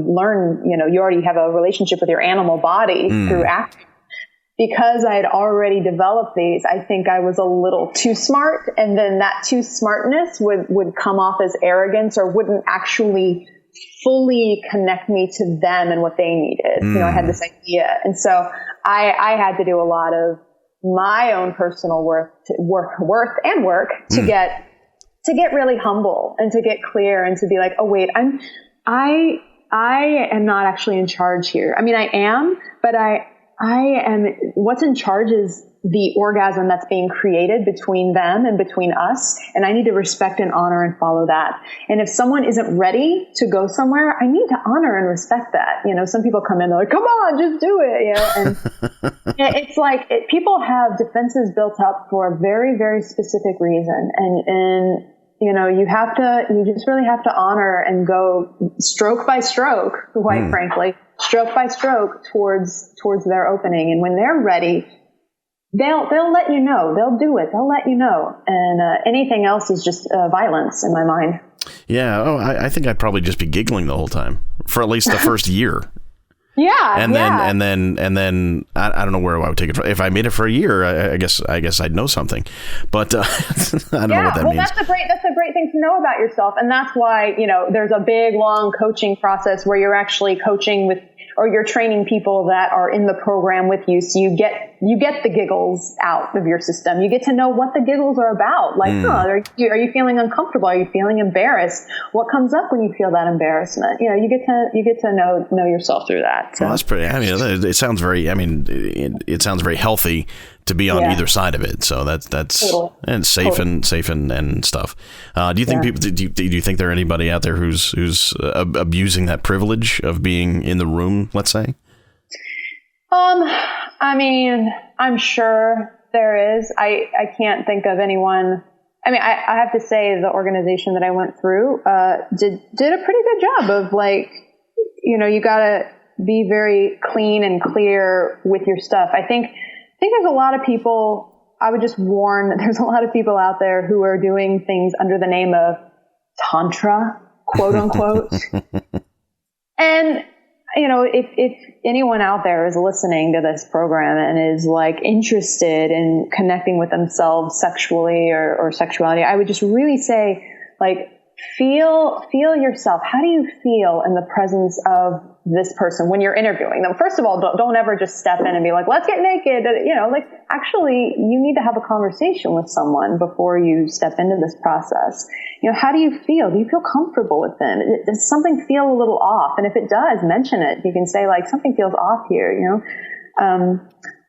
learn, you already have a relationship with your animal body through acting. Because I had already developed these, I think I was a little too smart, and then that too smartness would come off as arrogance, or wouldn't actually fully connect me to them and what they needed. I had this idea. And so I had to do a lot of my own personal work to get really humble, and to get clear, and to be like, oh wait, I am not actually in charge here. I mean, I am, but I am, what's in charge is the orgasm that's being created between them and between us. And I need to respect and honor and follow that. And if someone isn't ready to go somewhere, I need to honor and respect that. Some people come in, they're like, come on, just do it. And it's like, people have defenses built up for a very, very specific reason. And you just really have to honor and go stroke by stroke, quite frankly, stroke by stroke towards their opening. And when they're ready, they'll let you know. They'll do it. They'll let you know. And anything else is just violence in my mind. Yeah. Oh, I think I'd probably just be giggling the whole time for at least the first year. Yeah. And then I don't know where I would take it from. If I made it for a year, I guess I'd know something, but I don't know what that means. That's a great thing to know about yourself. And that's why, there's a big, long coaching process where you're actually coaching with, or you're training people that are in the program with you. So you get the giggles out of your system. You get to know what the giggles are about. Like, are you feeling uncomfortable? Are you feeling embarrassed? What comes up when you feel that embarrassment? You get to know yourself through that. So. Well, that's pretty, it sounds very, it sounds very healthy to be on either side of it. So that's totally. And safe and stuff. Do you think people, do you think there anybody out there who's abusing that privilege of being in the room, let's say? I'm sure there is. I can't think of anyone. I have to say the organization that I went through, did a pretty good job of you gotta be very clean and clear with your stuff. I think there's a lot of people, I would just warn that there's a lot of people out there who are doing things under the name of Tantra, quote unquote. And, if anyone out there is listening to this program and is interested in connecting with themselves sexually or sexuality, I would just really say, feel yourself. How do you feel in the presence of this person when you're interviewing them? First of all, don't ever just step in and be like, let's get naked. Actually, you need to have a conversation with someone before you step into this process. How do you feel? Do you feel comfortable with them? Does something feel a little off? And if it does, mention it. You can say something feels off here,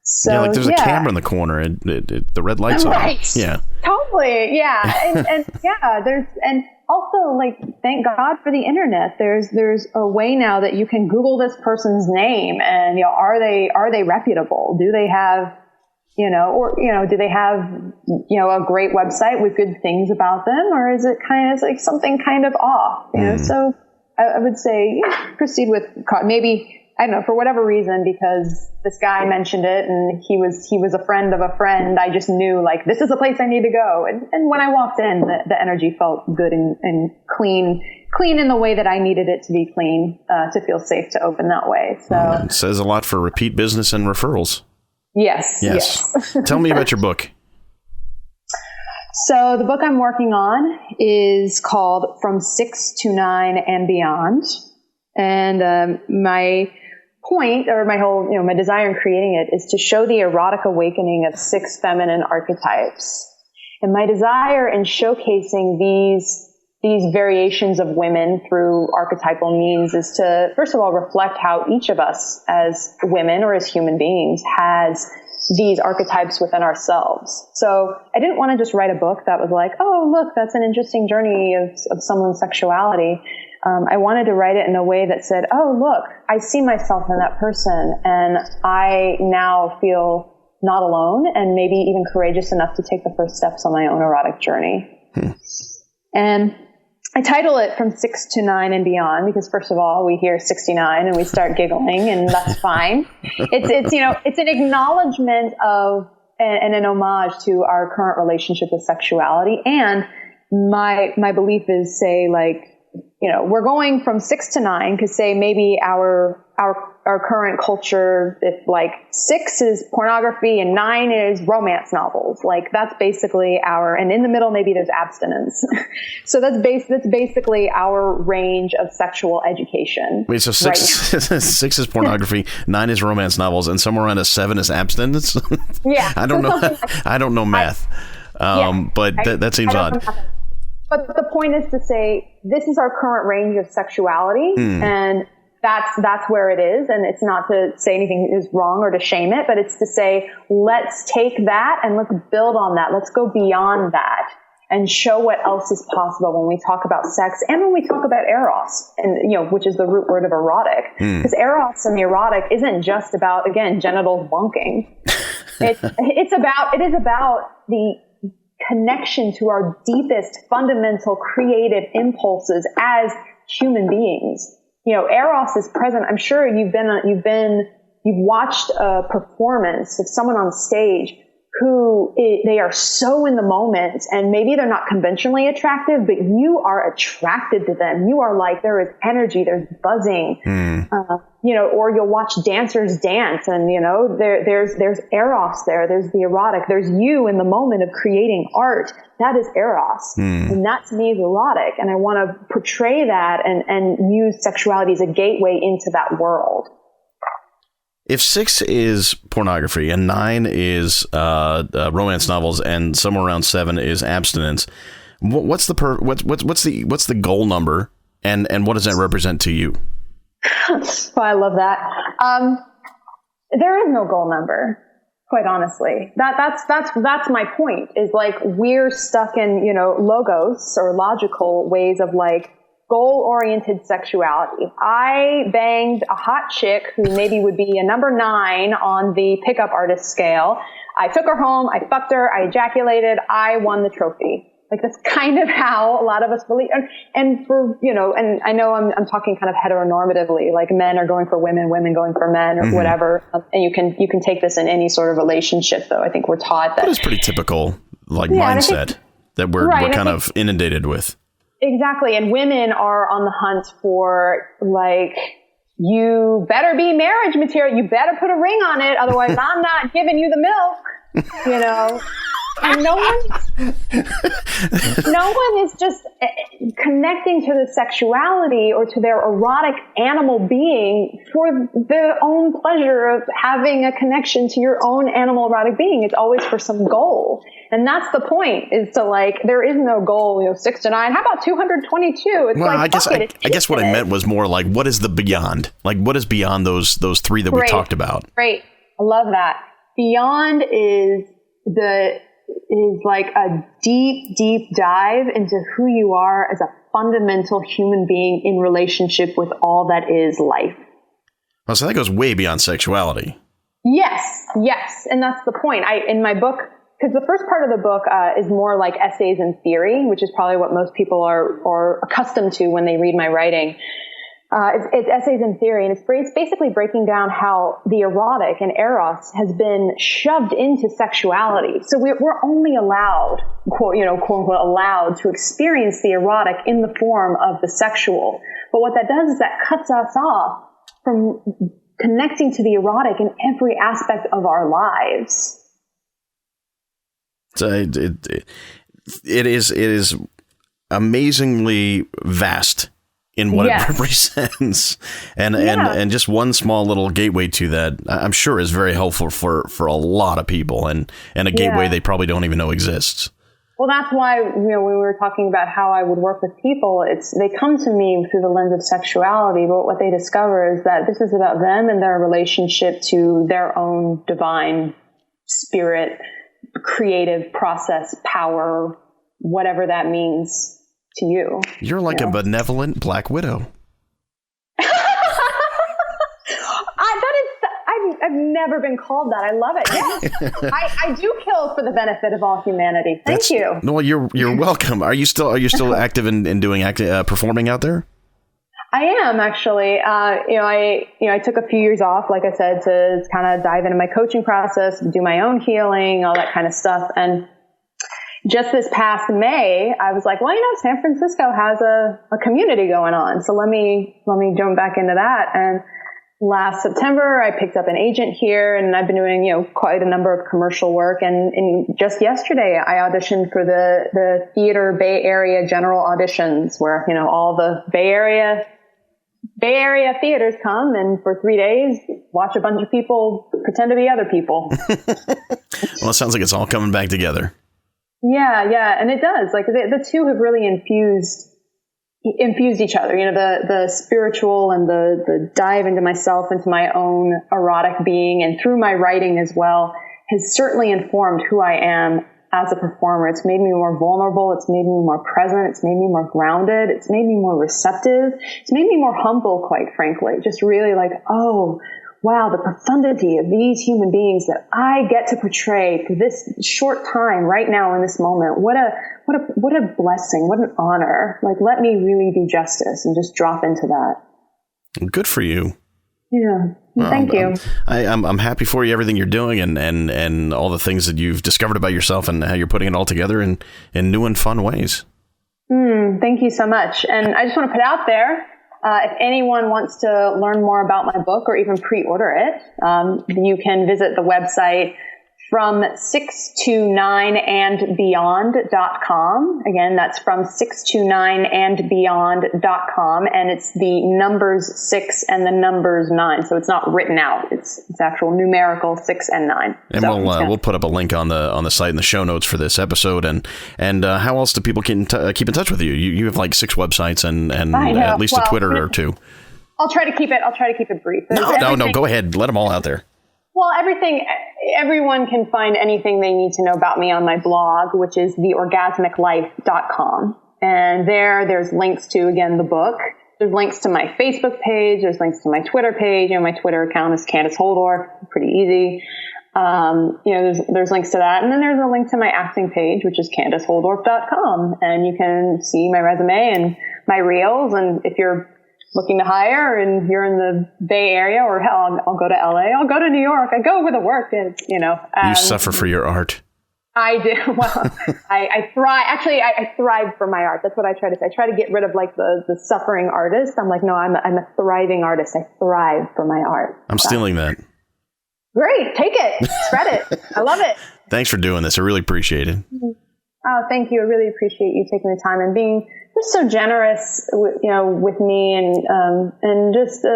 So, there's a camera in the corner and the red light's on. Right. Yeah. Totally. Yeah. And also, thank God for the internet. There's a way now that you can Google this person's name and, are they reputable? Do they have, do they have, a great website with good things about them? Or is it kind of something kind of off, So I would say proceed with maybe, I don't know, for whatever reason, because this guy mentioned it and he was a friend of a friend. I just knew this is the place I need to go. And when I walked in, the energy felt good and clean in the way that I needed it to be clean, to feel safe to open that way. So it says a lot for repeat business and referrals. Yes. Tell me about your book. So the book I'm working on is called From 6 to 9 and Beyond. And, my point, or my whole, my desire in creating it, is to show the erotic awakening of 6 feminine archetypes. And my desire in showcasing these variations of women through archetypal means is to, first of all, reflect how each of us as women or as human beings has these archetypes within ourselves. So I didn't want to just write a book that was oh, look, that's an interesting journey of someone's sexuality. I wanted to write it in a way that said, oh, look, I see myself in that person and I now feel not alone and maybe even courageous enough to take the first steps on my own erotic journey. And I title it From 6 to 9 and Beyond because, first of all, we hear 69 and we start giggling, and that's fine. It's an acknowledgement of and an homage to our current relationship with sexuality. And my belief is, say, we're going from 6 to 9 because, say, maybe our current culture, if 6 is pornography and 9 is romance novels, that's basically and in the middle maybe there's abstinence. So that's basically our range of sexual education. Wait, so 6 is pornography, 9 is romance novels, and somewhere around a 7 is abstinence? Yeah. I don't know. I don't know math, but that seems odd. But the point is to say, this is our current range of sexuality, and that's where it is. And it's not to say anything is wrong or to shame it, but it's to say, let's take that and let's build on that. Let's go beyond that and show what else is possible when we talk about sex and when we talk about eros, and which is the root word of erotic. Because eros and the erotic isn't just about, again, genitals bonking. It is about the connection to our deepest fundamental creative impulses as human beings. Eros is present. I'm sure you've watched a performance of someone on stage they are so in the moment, and maybe they're not conventionally attractive, but you are attracted to them. You are like, there is energy, there's buzzing, or you'll watch dancers dance, and there's eros there, there's the erotic, there's you in the moment of creating art. That is eros, and that to me is erotic, and I want to portray that and use sexuality as a gateway into that world. If 6 is pornography and 9 is romance novels and somewhere around 7 is abstinence, what's the goal number, and what does that represent to you? Oh, I love that. There is no goal number, quite honestly. That's my point. Is like we're stuck in logos or logical ways of like goal-oriented sexuality. I banged a hot chick who maybe would be a number 9 on the pickup artist scale. I took her home. I fucked her. I ejaculated. I won the trophy. Like that's kind of how a lot of us believe. And for, and I know I'm talking kind of heteronormatively, like men are going for women, women going for men or whatever. And you can take this in any sort of relationship though. I think we're taught that. That is pretty typical mindset that we're kind of inundated with. Exactly. And women are on the hunt for like, you better be marriage material. You better put a ring on it. Otherwise I'm not giving you the milk, And no one is just connecting to the sexuality or to their erotic animal being for their own pleasure of having a connection to your own animal erotic being. It's always for some goal. And that's the point, is to like, there is no goal, 6 to 9. How about 222? It's well, like, I guess what I meant was more like, what is the beyond? Like, what is beyond those 3 that we talked about? Great. I love that. Beyond is like a deep, deep dive into who you are as a fundamental human being in relationship with all that is life. Well, so that goes way beyond sexuality. Yes. And that's the point. In my book, because the first part of the book is more like essays and theory, which is probably what most people are accustomed to when they read my writing. It's essays and theory, and it's basically breaking down how the erotic and eros has been shoved into sexuality. So we're only allowed, quote unquote, allowed to experience the erotic in the form of the sexual. But what that does is that cuts us off from connecting to the erotic in every aspect of our lives. So it is amazingly vast in what it represents, and just one small little gateway to that, I'm sure, is very helpful for a lot of people, and a gateway they probably don't even know exists. Well, that's why, when we were talking about how I would work with people, they come to me through the lens of sexuality, but what they discover is that this is about them and their relationship to their own divine spirit, creative process, power, whatever that means to you. You're like a benevolent Black Widow. I've never been called that. I love it. I do kill for the benefit of all humanity. Thank you. No, you're welcome. Are you still active in doing performing out there? I am actually. I took a few years off, like I said, to kind of dive into my coaching process, do my own healing, all that kind of stuff. And just this past May, I was like, well, San Francisco has a community going on, so let me jump back into that. And last September, I picked up an agent here, and I've been doing, quite a number of commercial work. And just yesterday, I auditioned for the Theater Bay Area general auditions, where all the Bay Area theaters come, and for 3 days, watch a bunch of people pretend to be other people. Well, it sounds like it's all coming back together. Yeah, and it does. Like the two have really infused each other. The spiritual and the dive into myself, into my own erotic being, and through my writing as well, has certainly informed who I am as a performer. It's made me more vulnerable. It's made me more present. It's made me more grounded. It's made me more receptive. It's made me more humble, quite frankly. Just really like, oh, wow, the profundity of these human beings that I get to portray for this short time right now in this moment. What a blessing. What an honor. Like, let me really do justice and just drop into that. Good for you. Yeah. Thank you. I'm happy for you, everything you're doing and all the things that you've discovered about yourself and how you're putting it all together in new and fun ways. Thank you so much. And I just want to put out there, if anyone wants to learn more about my book or even pre-order it, you can visit the website from 629andbeyond.com. Again, that's from 629andbeyond.com. And it's the numbers 6 and the numbers 9. So it's not written out. It's actual numerical 6 and 9. And so, we'll put up a link on the site in the show notes for this episode. And how else do people keep in touch with you? You have like 6 websites and at least a Twitter or 2. I'll try to keep it brief. No, go ahead. Let them all out there. Well, everyone can find anything they need to know about me on my blog, which is theorgasmiclife.com. And there's links to, again, the book. There's links to my Facebook page. There's links to my Twitter page. My Twitter account is Candice Holdorf. Pretty easy. There's links to that. And then there's a link to my acting page, which is CandiceHoldorf.com. And you can see my resume and my reels. And if you're looking to hire and you're in the Bay Area, or hell, I'll go to LA, I'll go to New York, I go where the work is, You suffer for your art. I do. Well, I thrive. Actually, I thrive for my art. That's what I try to say. I try to get rid of like the suffering artist. I'm like, no, I'm a thriving artist. I thrive for my art. I'm stealing that. Great. Take it. Spread it. I love it. Thanks for doing this. I really appreciate it. Oh, thank you. I really appreciate you taking the time and being just so generous, with me and just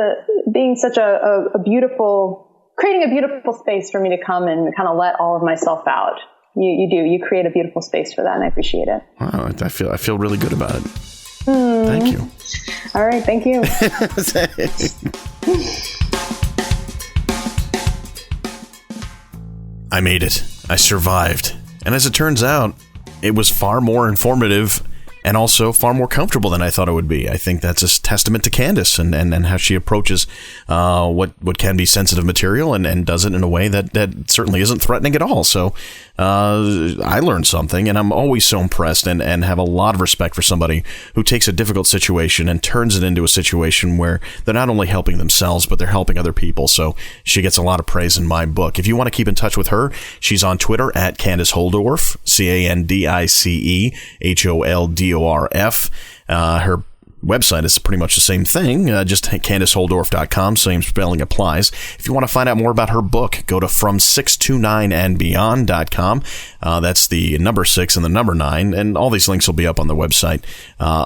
being such a beautiful, creating a beautiful space for me to come and kind of let all of myself out. You create a beautiful space for that, and I appreciate it. Wow, I feel really good about it. Thank you. All right, thank you. I made it. I survived. And as it turns out, it was far more informative and also far more comfortable than I thought it would be. I think that's a testament to Candice and how she approaches what can be sensitive material and does it in a way that certainly isn't threatening at all. So I learned something, and I'm always so impressed and have a lot of respect for somebody who takes a difficult situation and turns it into a situation where they're not only helping themselves, but they're helping other people. So she gets a lot of praise in my book. If you want to keep in touch with her, she's on Twitter at Candice Holdorf, CandiceHoldorf. Her website is pretty much the same thing, just CandiceHoldorf.com, same spelling applies. If you want to find out more about her book, go to from629andbeyond.com. That's the number 6 and the number 9, and all these links will be up on the website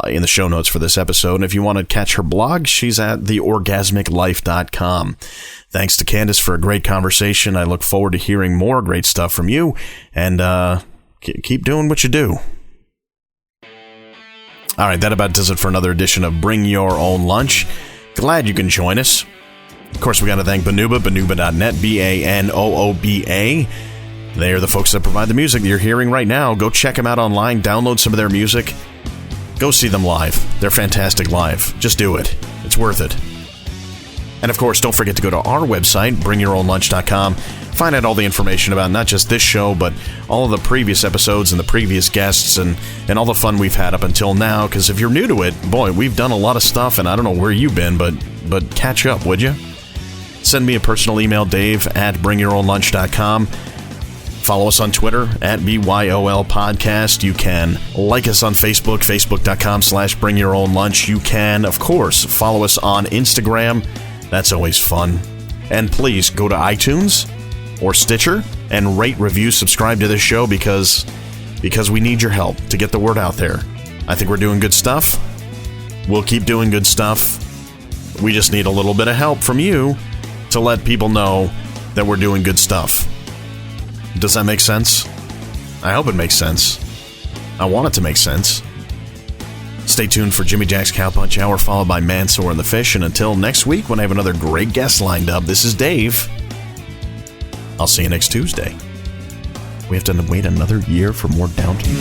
in the show notes for this episode. And if you want to catch her blog, she's at theorgasmiclife.com. Thanks to Candice for a great conversation. I look forward to hearing more great stuff from you, and keep doing what you do. All right, that about does it for another edition of Bring Your Own Lunch. Glad you can join us. Of course, we got to thank Banuba, banuba.net, BANOOBA. They are the folks that provide the music that you're hearing right now. Go check them out online, download some of their music. Go see them live. They're fantastic live. Just do it. It's worth it. And of course, don't forget to go to our website, bringyourownlunch.com. Find out all the information about not just this show, but all of the previous episodes and the previous guests and all the fun we've had up until now. Because if you're new to it, boy, we've done a lot of stuff, and I don't know where you've been, but catch up, would you? Send me a personal email, Dave at bringyourownlunch.com. Follow us on Twitter at BYOL Podcast. You can like us on Facebook, facebook.com/bringyourownlunch. You can, of course, follow us on Instagram. That's always fun. And please go to iTunes or Stitcher and rate, review, subscribe to this show because we need your help to get the word out there. I think we're doing good stuff. We'll keep doing good stuff. We just need a little bit of help from you to let people know that we're doing good stuff. Does that make sense? I hope it makes sense. I want it to make sense. Stay tuned for Jimmy Jack's Cowpunch Hour, followed by Mansoor and the Fish. And until next week, when I have another great guest lined up, this is Dave. I'll see you next Tuesday. We have to wait another year for more Downton.